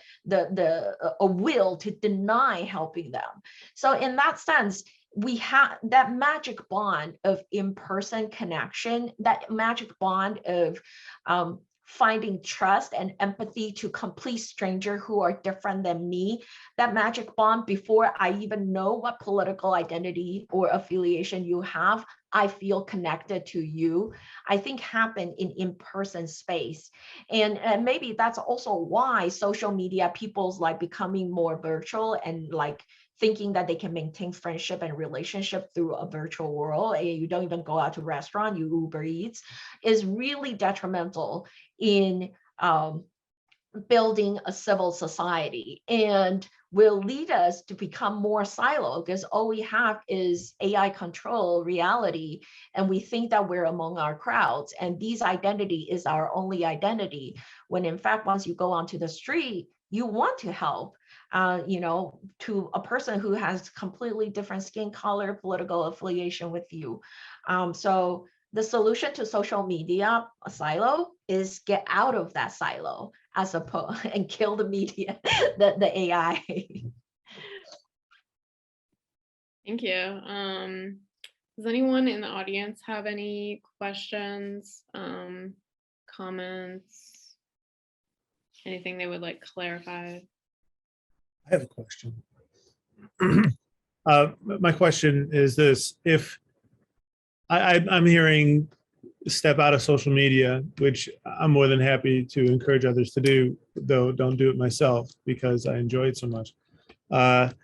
will to deny helping them. So in that sense, we have that magic bond of in-person connection, that magic bond of finding trust and empathy to complete strangers who are different than me, that magic bond before I even know what political identity or affiliation you have, I feel connected to you, I think happen in in-person space. And maybe that's also why social media, people's like becoming more virtual and like thinking that they can maintain friendship and relationship through a virtual world, and you don't even go out to restaurant, you Uber Eats, is really detrimental in building a civil society, and will lead us to become more siloed because all we have is AI control reality, and we think that we're among our crowds, and these identity is our only identity, when in fact, once you go onto the street, you want to help. To a person who has completely different skin color, political affiliation with you. So the solution to social media silo is get out of that silo as opposed and kill the media, the AI. Thank you. Does anyone in the audience have any questions, comments, anything they would like clarified? I have a question. My question is this: if I'm hearing step out of social media, which I'm more than happy to encourage others to do, though don't do it myself because I enjoy it so much. But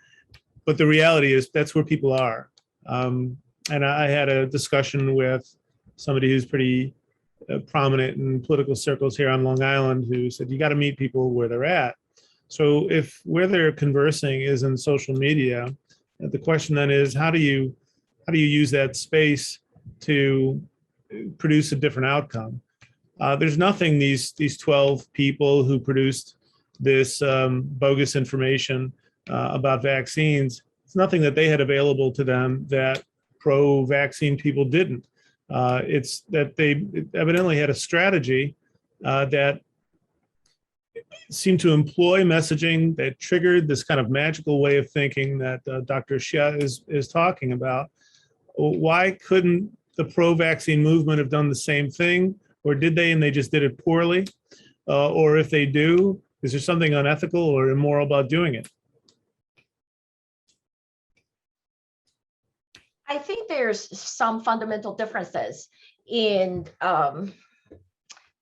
the reality is that's where people are. And I had a discussion with somebody who's pretty prominent in political circles here on Long Island who said, you got to meet people where they're at. So if where they're conversing is in social media, the question then is, how do you use that space to produce a different outcome? There's nothing these 12 people who produced this bogus information about vaccines, it's nothing that they had available to them that pro-vaccine people didn't. It's that they evidently had a strategy that seemed to employ messaging that triggered this kind of magical way of thinking that Dr. Hsieh is talking about. Why couldn't the pro-vaccine movement have done the same thing? Or did they, and they just did it poorly? Or if they do, is there something unethical or immoral about doing it? I think there's some fundamental differences in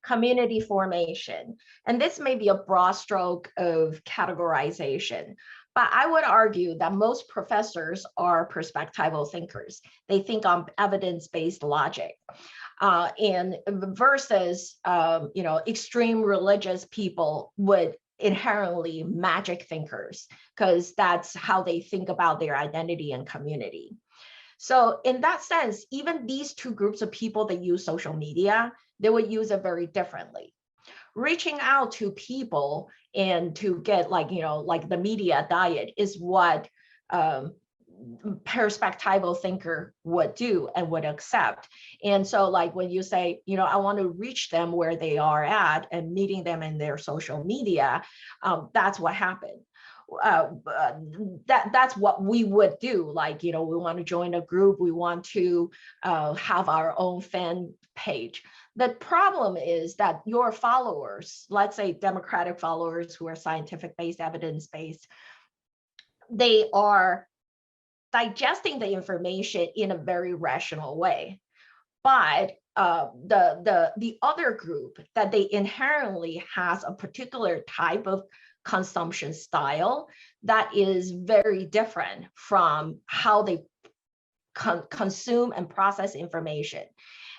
community formation. And this may be a broad stroke of categorization, but I would argue that most professors are perspectival thinkers. They think on evidence-based logic. And versus, extreme religious people would inherently magic thinkers, because that's how they think about their identity and community. So in that sense, even these two groups of people that use social media, they would use it very differently. Reaching out to people and to get like the media diet is what perspectival thinker would do and would accept. And so like when you say, I want to reach them where they are at and meeting them in their social media, that's what happened. That's what we would do. Like, we want to join a group, we want to have our own fan page. The problem is that your followers, let's say democratic followers who are scientific-based, evidence-based, they are digesting the information in a very rational way. But the other group that they inherently has a particular type of consumption style that is very different from how they consume and process information.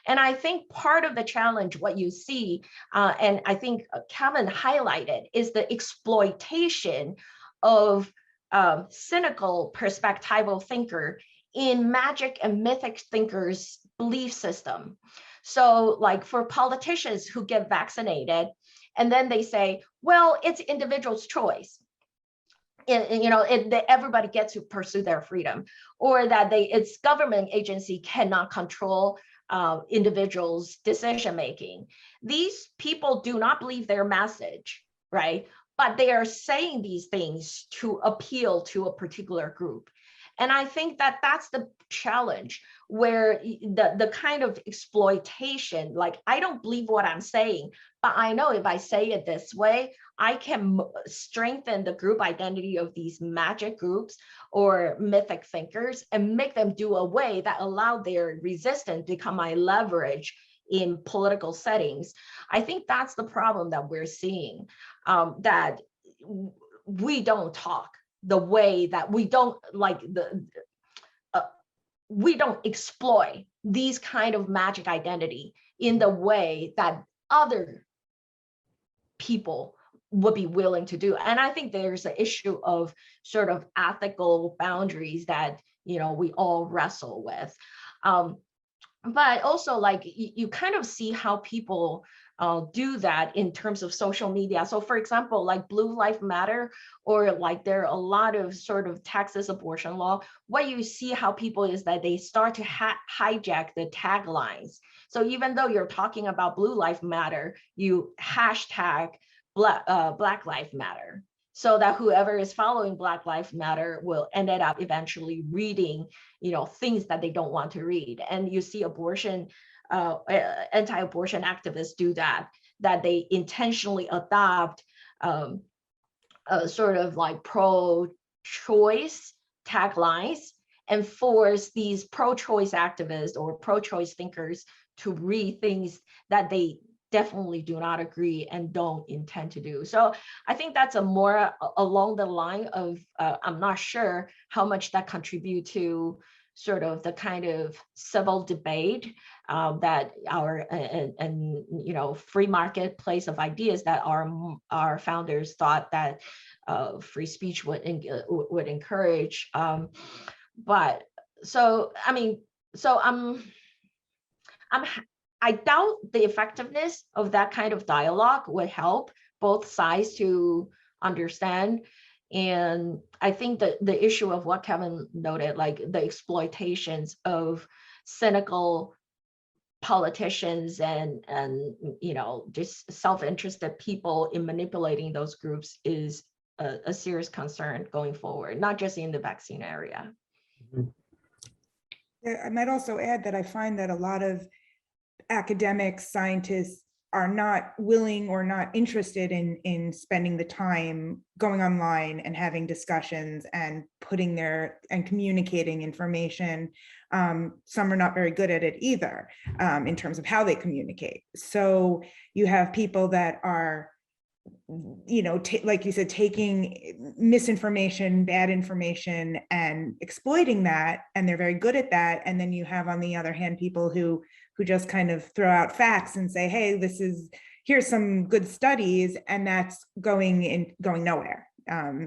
And I think part of the challenge, what you see, and I think Kevin highlighted, is the exploitation of cynical perspectival thinker in magic and mythic thinkers' belief system. So like for politicians who get vaccinated, and then they say, well, it's individual's choice. Everybody gets to pursue their freedom, or that its government agency cannot control individuals' decision-making. These people do not believe their message, right? But they are saying these things to appeal to a particular group. And I think that that's the challenge, where the kind of exploitation, like, I don't believe what I'm saying, but I know if I say it this way, I can strengthen the group identity of these magic groups or mythic thinkers and make them do a way that allow their resistance to become my leverage in political settings. I think that's the problem that we're seeing, that we don't talk the way that we don't like we don't exploit these kind of magic identity in the way that other people would be willing to do. And I think there's an issue of sort of ethical boundaries that, you know, we all wrestle with. But also, like, you kind of see how people do that in terms of social media. So for example, like Blue Lives Matter, or like there are a lot of sort of Texas abortion law, what you see how people is that they start to hijack the taglines. So even though you're talking about Blue Lives Matter, you hashtag Black Lives Matter, so that whoever is following Black Lives Matter will end up eventually reading, you know, things that they don't want to read. And you see abortion, anti-abortion activists do that they intentionally adopt a sort of like pro-choice taglines and force these pro-choice activists or pro-choice thinkers to read things that they definitely do not agree and don't intend to do. So I think that's a more along the line of, I'm not sure how much that contribute to sort of the kind of civil debate that our and you know, free marketplace of ideas that our founders thought that free speech would encourage. But so I mean, so I doubt the effectiveness of that kind of dialogue would help both sides to understand. And I think that the issue of what Kevin noted, like the exploitations of cynical politicians and you know, just self-interested people in manipulating those groups is a serious concern going forward, not just in the vaccine area. Yeah, I might also add that I find that a lot of academics, scientists are not willing or not interested in spending the time going online and having discussions and putting and communicating information. Some are not very good at it either, in terms of how they communicate. So you have people that are, you know, like you said, taking misinformation, bad information, and exploiting that, and they're very good at that. And then you have, on the other hand, people who just kind of throw out facts and say, hey, here's some good studies, and that's going nowhere.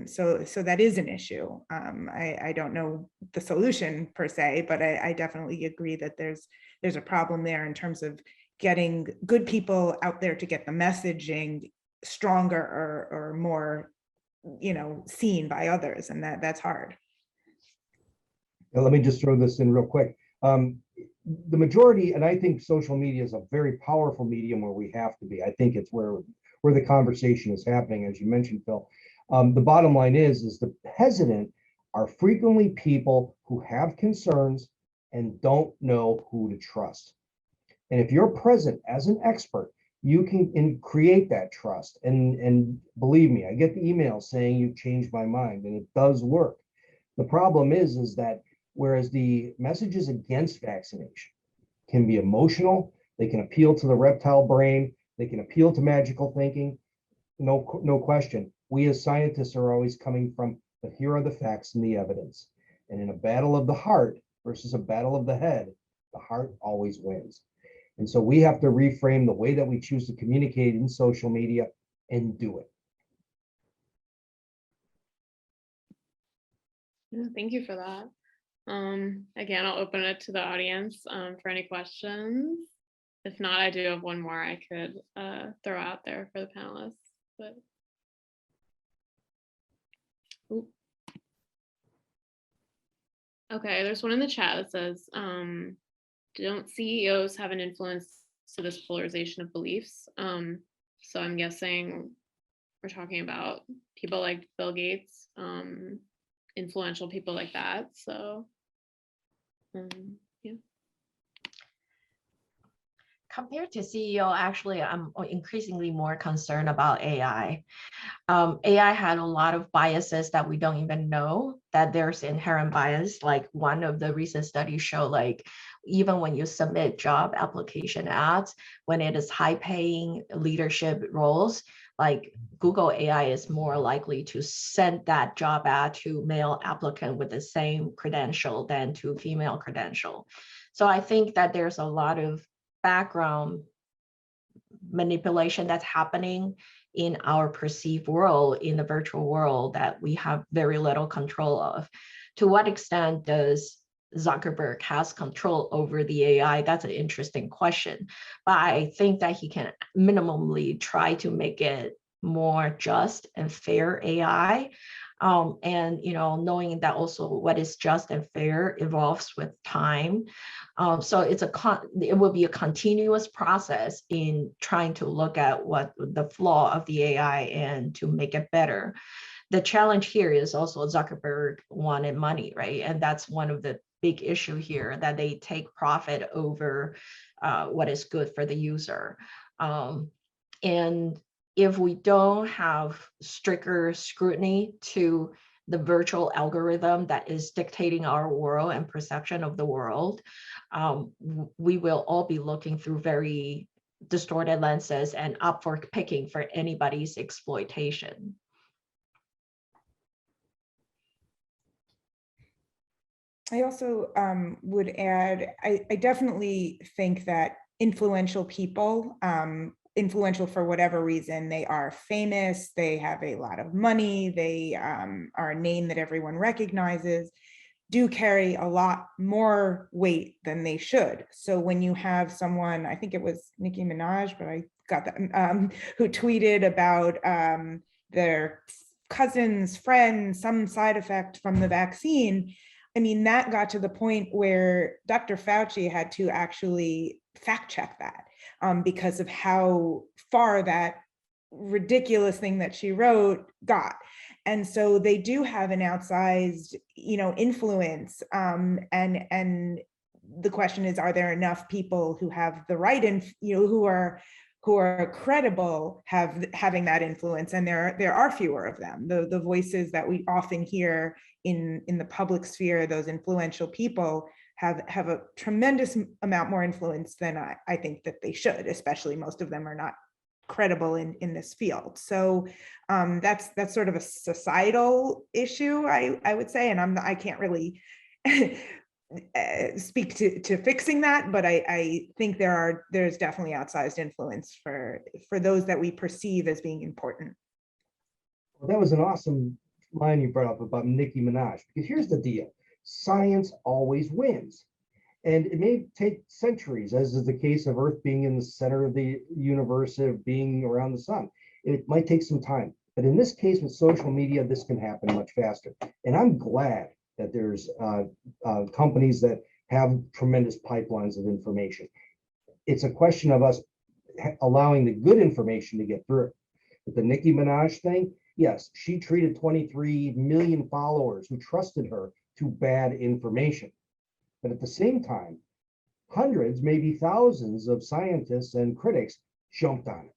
So that is an issue. I don't know the solution per se, but I definitely agree that there's a problem there in terms of getting good people out there to get the messaging stronger or more, you know, seen by others, and that's hard. Now, let me just throw this in real quick. The majority, and I think social media is a very powerful medium where we have to be. I think it's where the conversation is happening, as you mentioned, Phil. The bottom line is the hesitant are frequently people who have concerns and don't know who to trust. And if you're present as an expert, you can create that trust. And believe me, I get the emails saying you've changed my mind, and it does work. The problem is that whereas the messages against vaccination can be emotional, they can appeal to the reptile brain, they can appeal to magical thinking, no question. We as scientists are always coming from, but here are the facts and the evidence. And in a battle of the heart versus a battle of the head, the heart always wins. And so we have to reframe the way that we choose to communicate in social media and do it. Yeah, thank you for that. Again, I'll open it to the audience for any questions. If not, I do have one more I could throw out there for the panelists. But ooh. Okay, there's one in the chat that says, don't CEOs have an influence to this polarization of beliefs? So I'm guessing we're talking about people like Bill Gates. influential people like that. So yeah. Compared to CEO, actually, I'm increasingly more concerned about AI. AI had a lot of biases that we don't even know that there's inherent bias. Like one of the recent studies show, like even when you submit job application ads, when it is high paying leadership roles, like Google AI is more likely to send that job ad to male applicant with the same credential than to female credential. So I think that there's a lot of background manipulation that's happening in our perceived world, in the virtual world, that we have very little control of. To what extent does Zuckerberg has control over the AI? That's an interesting question. But I think that he can minimally try to make it more just and fair AI. And knowing that also what is just and fair evolves with time. So it will be a continuous process in trying to look at what the flaw of the AI and to make it better. The challenge here is also Zuckerberg wanted money, right? And that's one of the big issue here, that they take profit over what is good for the user. And if we don't have stricter scrutiny to the virtual algorithm that is dictating our world and perception of the world, we will all be looking through very distorted lenses and up for picking for anybody's exploitation. I also would add, I definitely think that influential people, influential for whatever reason, they are famous, they have a lot of money, they are a name that everyone recognizes, do carry a lot more weight than they should. So when you have someone, I think it was Nicki Minaj, but I got that, who tweeted about their cousin's friend, some side effect from the vaccine, I mean, that got to the point where Dr. Fauci had to actually fact check that because of how far that ridiculous thing that she wrote got. And so they do have an outsized, influence. And the question is, are there enough people who have the right, who are credible, having that influence? And there are fewer of them. The voices that we often hear in the public sphere, those influential people have a tremendous amount more influence than I think that they should, especially most of them are not credible in this field. So that's sort of a societal issue, I would say, and I can't really speak to fixing that, but I think there's definitely outsized influence for those that we perceive as being important. Well, that was an awesome line you brought up about Nicki Minaj, because here's the deal: science always wins. And it may take centuries, as is the case of Earth being in the center of the universe, of being around the sun. It might take some time. But in this case, with social media, this can happen much faster. And I'm glad that there's companies that have tremendous pipelines of information. It's a question of us allowing the good information to get through. With the Nicki Minaj thing, yes, she treated 23 million followers who trusted her to bad information. But at the same time, hundreds, maybe thousands of scientists and critics jumped on it,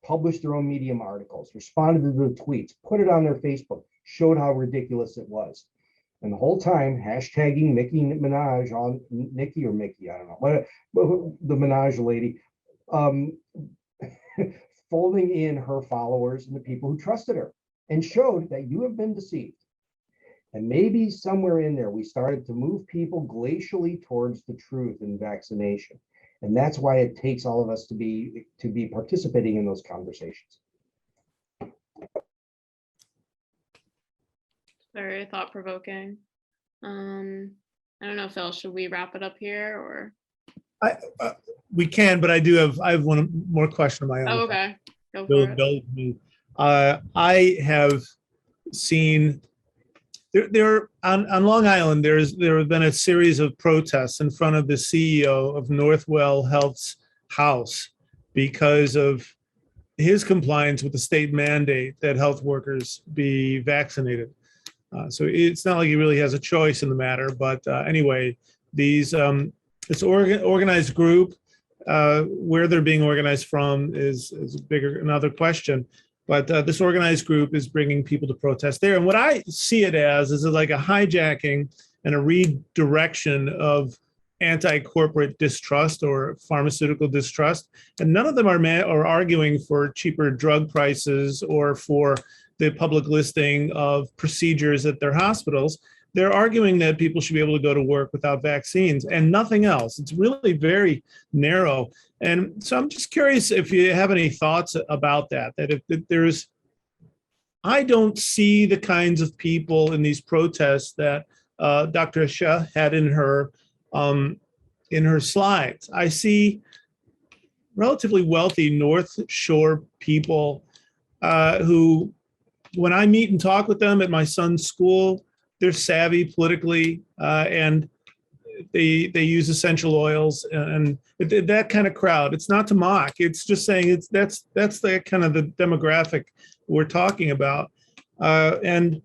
published their own Medium articles, responded to the tweets, put it on their Facebook, showed how ridiculous it was. And the whole time, hashtagging Nicki Minaj on Nicki or Mickey, I don't know, the Minaj lady, folding in her followers and the people who trusted her, and showed that you have been deceived. And maybe somewhere in there, we started to move people glacially towards the truth in vaccination. And that's why it takes all of us to be participating in those conversations. Very thought-provoking. I don't know, Phil, should we wrap it up here, or? We can, but I have one more question of my own. Oh, okay. Go for it. I have seen there on Long Island, there have been a series of protests in front of the CEO of Northwell Health's house because of his compliance with the state mandate that health workers be vaccinated. So it's not like he really has a choice in the matter. But anyway, this organized group, where they're being organized from is another question. But this organized group is bringing people to protest there. And what I see it as is like a hijacking and a redirection of anti-corporate distrust or pharmaceutical distrust. And none of them are arguing for cheaper drug prices or for the public listing of procedures at their hospitals. They're arguing that people should be able to go to work without vaccines and nothing else. It's really very narrow. And so I'm just curious if you have any thoughts about that if I don't see the kinds of people in these protests that Dr. Hsieh had in her slides. I see relatively wealthy North Shore people who, when I meet and talk with them at my son's school, they're savvy politically, and they use essential oils and that kind of crowd. It's not to mock. It's just saying that's the kind of the demographic we're talking about, and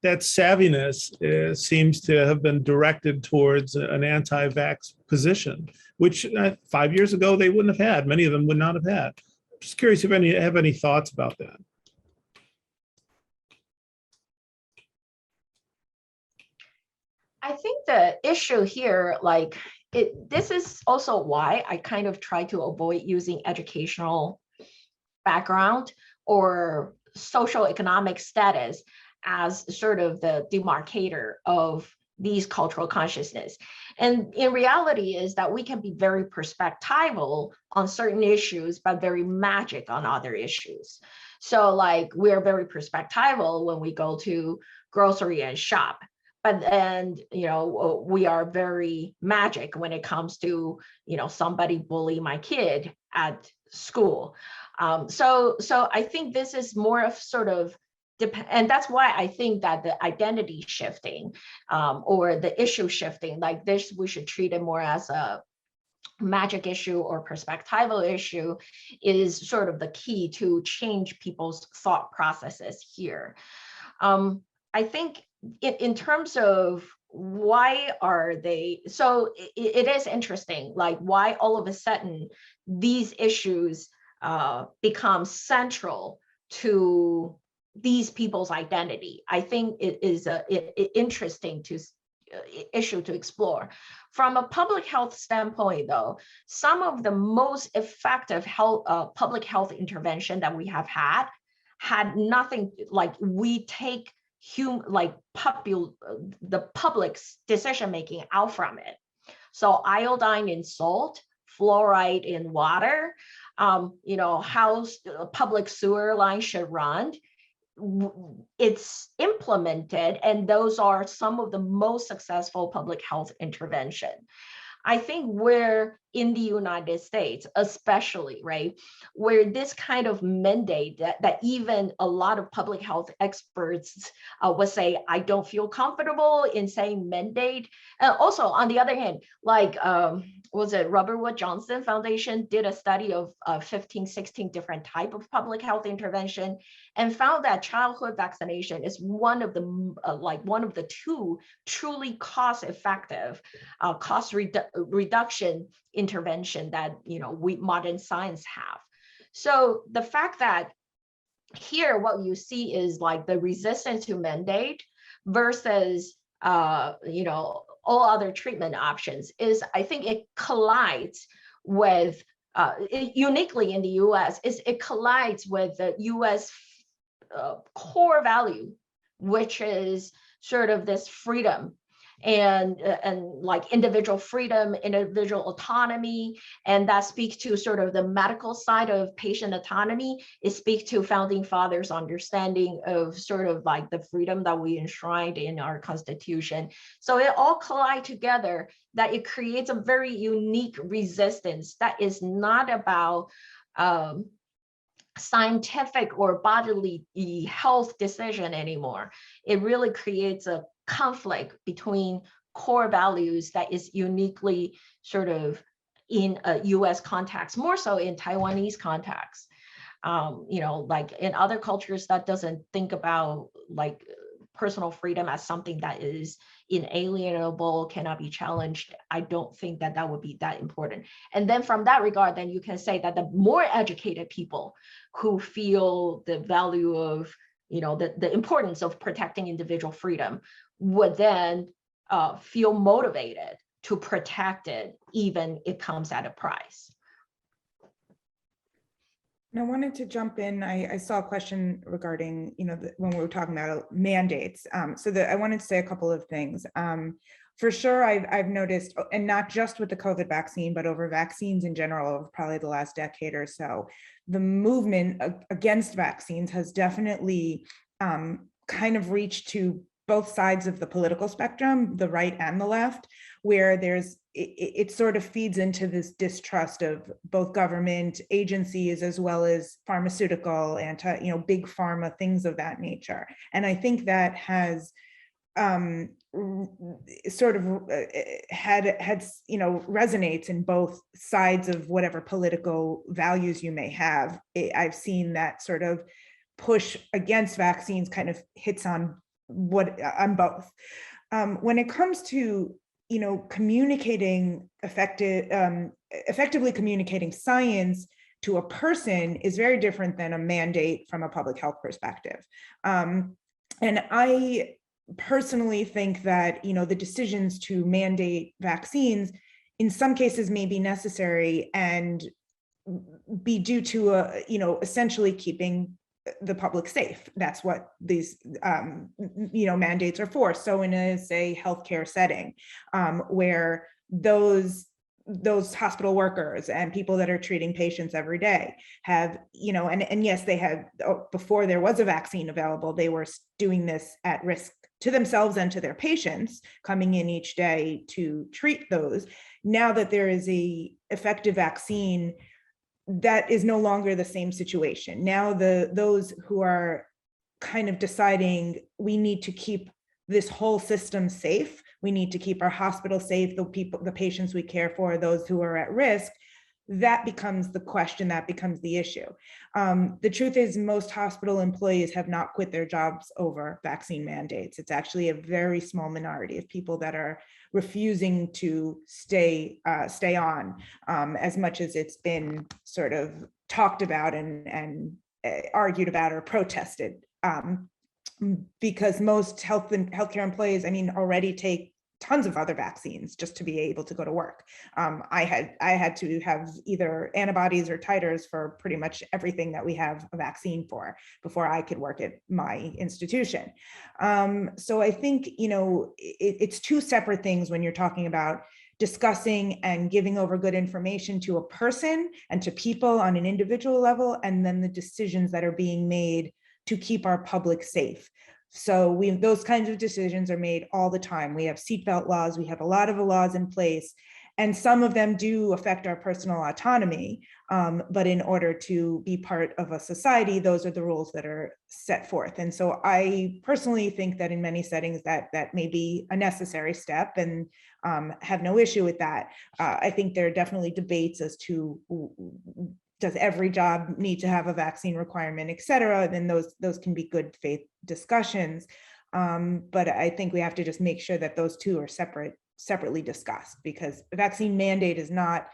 that savviness seems to have been directed towards an anti-vax position, which 5 years ago they wouldn't have had. Many of them would not have had. Just curious if you have any thoughts about that. I think the issue here, this is also why I kind of try to avoid using educational background or social economic status as sort of the demarcator of these cultural consciousness. And in reality is that we can be very perspectival on certain issues, but very magic on other issues. So like we're very perspectival when we go to grocery and shop. But then, we are very magic when it comes to, somebody bully my kid at school. So I think this is more of sort of, and that's why I think that the identity shifting or the issue shifting like this, we should treat it more as a magic issue or perspectival issue is sort of the key to change people's thought processes here. I think in terms of why are they, so it is interesting, like why all of a sudden these issues become central to these people's identity. I think it is an interesting issue to explore. From a public health standpoint, though, some of the most effective public health intervention that we have had nothing, like we take the public's decision making out from it. So iodine in salt, fluoride in water, how public sewer lines should run. It's implemented, and those are some of the most successful public health intervention. I think we're in the United States, especially, right, where this kind of mandate that even a lot of public health experts would say, I don't feel comfortable in saying mandate. And also, on the other hand, was it Robert Wood Johnson Foundation did a study of 15, 16 different type of public health intervention and found that childhood vaccination is one of the two truly cost-effective, cost reduction intervention that modern science have. So the fact that here what you see is like the resistance to mandate versus all other treatment options is, I think it collides with uniquely in the US is it collides with the US core value, which is sort of this freedom and like individual freedom, individual autonomy, and that speaks to sort of the medical side of patient autonomy. It speaks to founding fathers' understanding of sort of like the freedom that we enshrined in our Constitution. So it all collide together that it creates a very unique resistance that is not about scientific or bodily health decision anymore. It really creates a conflict between core values that is uniquely sort of in a US context, more so in Taiwanese context. Like in other cultures that doesn't think about like personal freedom as something that is inalienable, cannot be challenged, I don't think that that would be that important. And then from that regard, then you can say that the more educated people who feel the value of, the importance of protecting individual freedom would then feel motivated to protect it, even it comes at a price. And I wanted to jump in. I saw a question regarding, when we were talking about mandates. So I wanted to say a couple of things. For sure, I've noticed, and not just with the COVID vaccine, but over vaccines in general, over probably the last decade or so, the movement against vaccines has definitely kind of reached to both sides of the political spectrum, the right and the left, where it sort of feeds into this distrust of both government agencies as well as pharmaceutical, big pharma, things of that nature. And I think that has sort of resonates in both sides of whatever political values you may have. I've seen that sort of push against vaccines kind of hits on both. When it comes to communicating effectively communicating science to a person is very different than a mandate from a public health perspective. And I personally think that the decisions to mandate vaccines in some cases may be necessary and be due to essentially keeping the public safe. That's what these mandates are for. So in a, say, healthcare setting, where those hospital workers and people that are treating patients every day have, and yes, they had, before there was a vaccine available, they were doing this at risk to themselves and to their patients coming in each day to treat those. Now that there is a effective vaccine, that is no longer the same situation. Now those who are kind of deciding we need to keep this whole system safe, we need to keep our hospital safe, the patients we care for, those who are at risk, that becomes the question, that becomes the issue. The truth is most hospital employees have not quit their jobs over vaccine mandates. It's actually a very small minority of people that are refusing to stay on, as much as it's been sort of talked about and argued about or protested, because most healthcare employees, already take tons of other vaccines just to be able to go to work. I had to have either antibodies or titers for pretty much everything that we have a vaccine for before I could work at my institution. So I think, it's two separate things when you're talking about discussing and giving over good information to a person and to people on an individual level, and then the decisions that are being made to keep our public safe. So those kinds of decisions are made all the time. We have seatbelt laws, we have a lot of laws in place, and some of them do affect our personal autonomy. But in order to be part of a society, those are the rules that are set forth. And so I personally think that in many settings that may be a necessary step, and have no issue with that. I think there are definitely debates as to does every job need to have a vaccine requirement, et cetera, then those can be good faith discussions. But I think we have to just make sure that those two are separately discussed, because the vaccine mandate is not,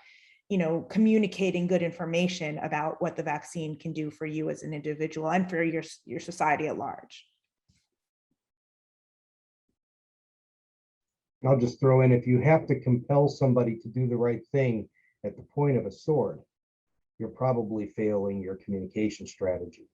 communicating good information about what the vaccine can do for you as an individual and for your society at large. I'll just throw in, if you have to compel somebody to do the right thing at the point of a sword, you're probably failing your communication strategy,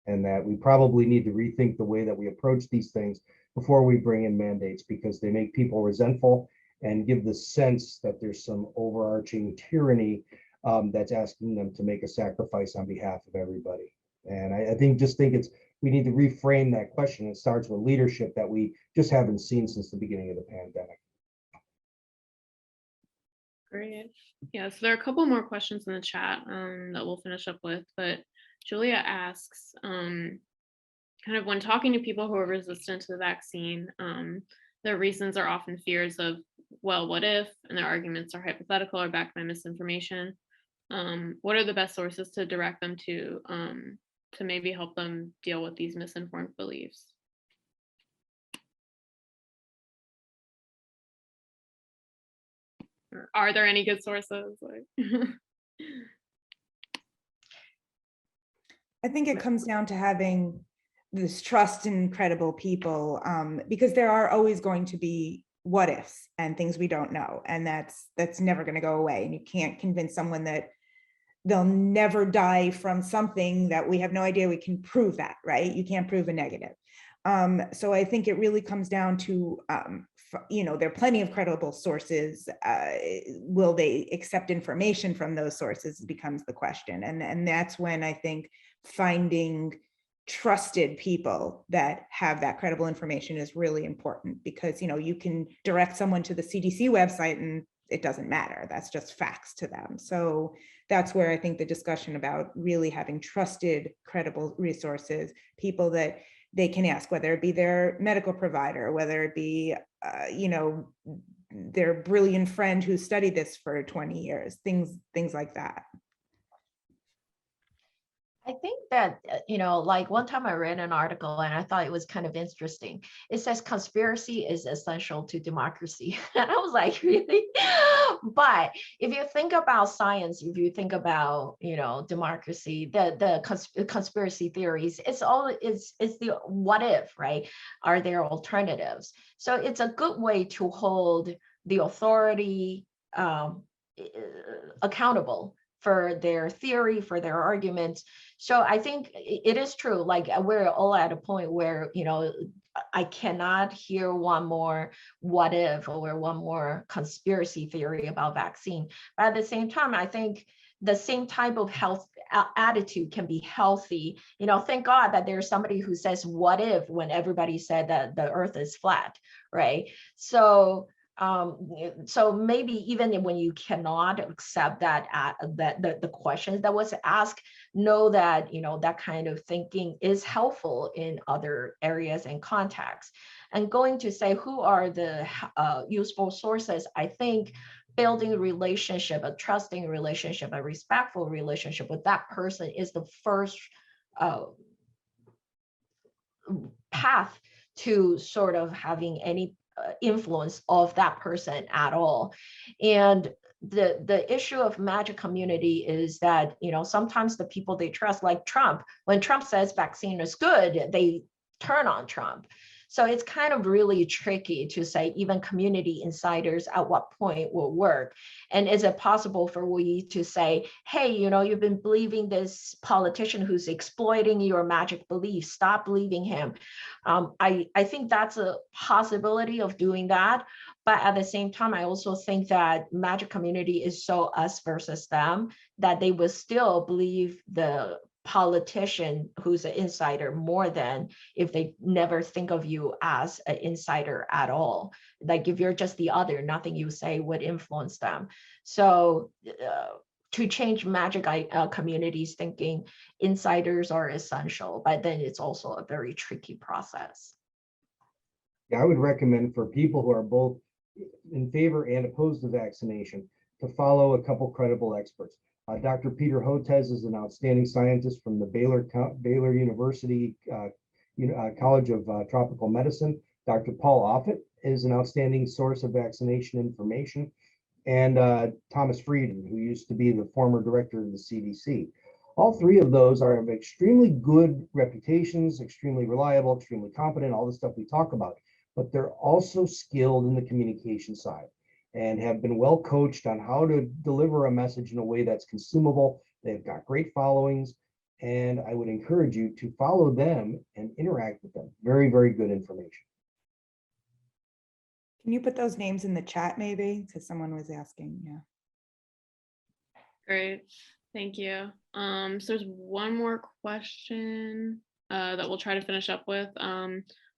and that we probably need to rethink the way that we approach these things before we bring in mandates, because they make people resentful and give the sense that there's some overarching tyranny that's asking them to make a sacrifice on behalf of everybody. And I think we need to reframe that question. It starts with leadership that we just haven't seen since the beginning of the pandemic. Great. Yeah, so there are a couple more questions in the chat that we'll finish up with, but Julia asks, kind of when talking to people who are resistant to the vaccine, their reasons are often fears of, well, what if, and their arguments are hypothetical or backed by misinformation. What are the best sources to direct them to maybe help them deal with these misinformed beliefs? Or are there any good sources? Like, I think it comes down to having this trust in credible people, because there are always going to be what ifs and things we don't know, and that's never going to go away. And you can't convince someone that they'll never die from something that we have no idea we can prove that, right? You can't prove a negative. So I think it really comes down to, there are plenty of credible sources. Will they accept information from those sources becomes the question. And that's when I think finding trusted people that have that credible information is really important, because, you can direct someone to the CDC website and it doesn't matter. That's just facts to them. So that's where I think the discussion about really having trusted, credible resources, people that they can ask, whether it be their medical provider, whether it be, their brilliant friend who studied this for 20 years, things like that. I think that, like one time I read an article and I thought it was kind of interesting. It says conspiracy is essential to democracy. And I was like, really? But if you think about science, if you think about, democracy, the conspiracy theories, it's the what if, right? Are there alternatives? So it's a good way to hold the authority accountable for their theory, for their arguments. So I think it is true, like we're all at a point where, I cannot hear one more what if or one more conspiracy theory about vaccine. But at the same time, I think the same type of health attitude can be healthy. Thank God that there's somebody who says what if when everybody said that the earth is flat, right? So maybe even when you cannot accept that the questions that was asked, know that that kind of thinking is helpful in other areas and contexts. And going to say who are the useful sources, I think building a relationship, a trusting relationship, a respectful relationship with that person is the first path to sort of having any influence of that person at all. And the issue of magic community is that, sometimes the people they trust, like Trump, when Trump says vaccine is good, they turn on Trump. So it's kind of really tricky to say even community insiders at what point will work. And is it possible for we to say, hey, you've been believing this politician who's exploiting your magic beliefs, stop believing him. I think that's a possibility of doing that. But at the same time, I also think that magic community is so us versus them that they will still believe the politician who's an insider more than if they never think of you as an insider at all. Like if you're just the other, nothing you say would influence them. So to change magic communities thinking, insiders are essential, but then it's also a very tricky process. Yeah, I would recommend for people who are both in favor and opposed to vaccination to follow a couple credible experts. Dr. Peter Hotez is an outstanding scientist from the Baylor University College of Tropical Medicine. Dr. Paul Offit is an outstanding source of vaccination information. And Thomas Frieden, who used to be the former director of the CDC. All three of those are of extremely good reputations, extremely reliable, extremely competent, all the stuff we talk about. But they're also skilled in the communication side and have been well coached on how to deliver a message in a way that's consumable. They've got great followings, and I would encourage you to follow them and interact with them. Very, very good information. Can you put those names in the chat maybe? Because someone was asking, yeah. Great, thank you. So there's one more question that we'll try to finish up with.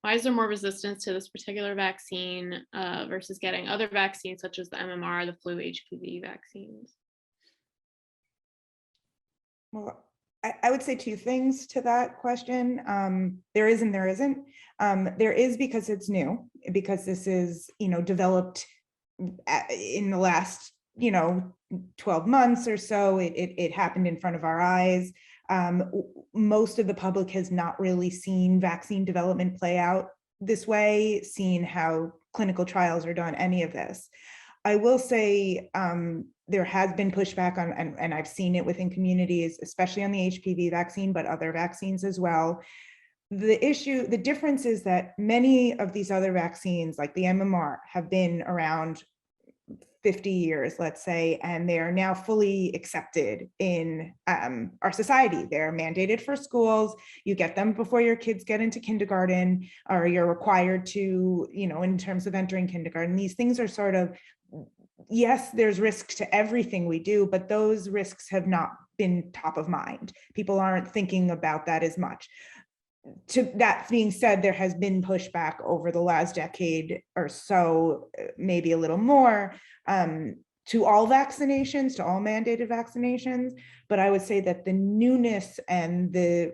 Why is there more resistance to this particular vaccine versus getting other vaccines such as the MMR, the flu, HPV vaccines? Well, I would say two things to that question. There is and there isn't. There is because it's new, because this is, developed in the last, 12 months or so. It happened in front of our eyes. Most of the public has not really seen vaccine development play out this way, seen how clinical trials are done, any of this. I will say there has been pushback on, and I've seen it within communities, especially on the HPV vaccine, but other vaccines as well. The difference is that many of these other vaccines, like the MMR, have been around 50 years, let's say, and they are now fully accepted in our society. They're mandated for schools. You get them before your kids get into kindergarten, or you're required to, in terms of entering kindergarten. These things are sort of, yes, there's risk to everything we do, but those risks have not been top of mind. People aren't thinking about that as much. To that being said, there has been pushback over the last decade or so, maybe a little more, to all vaccinations, to all mandated vaccinations. But I would say that the newness and the,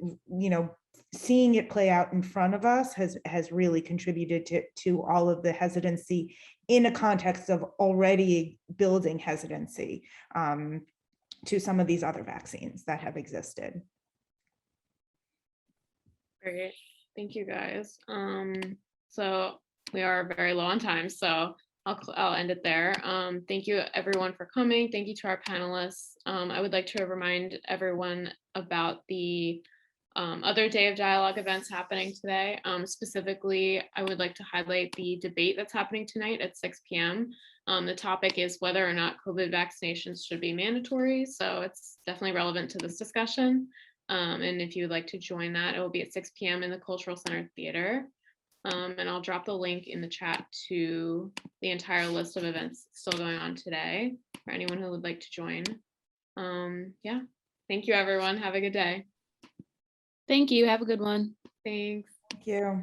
seeing it play out in front of us has really contributed to all of the hesitancy in a context of already building hesitancy to some of these other vaccines that have existed. Great, thank you guys. So we are very low on time, so I'll end it there. Thank you everyone for coming. Thank you to our panelists. I would like to remind everyone about the other day of dialogue events happening today. Specifically, I would like to highlight the debate that's happening tonight at 6 p.m. The topic is whether or not COVID vaccinations should be mandatory. So it's definitely relevant to this discussion. And if you'd like to join that, it will be at 6 p.m. in the Cultural Center Theater. And I'll drop the link in the chat to the entire list of events still going on today for anyone who would like to join. Yeah, thank you everyone. Have a good day. Thank you. Have a good one. Thanks. Thank you.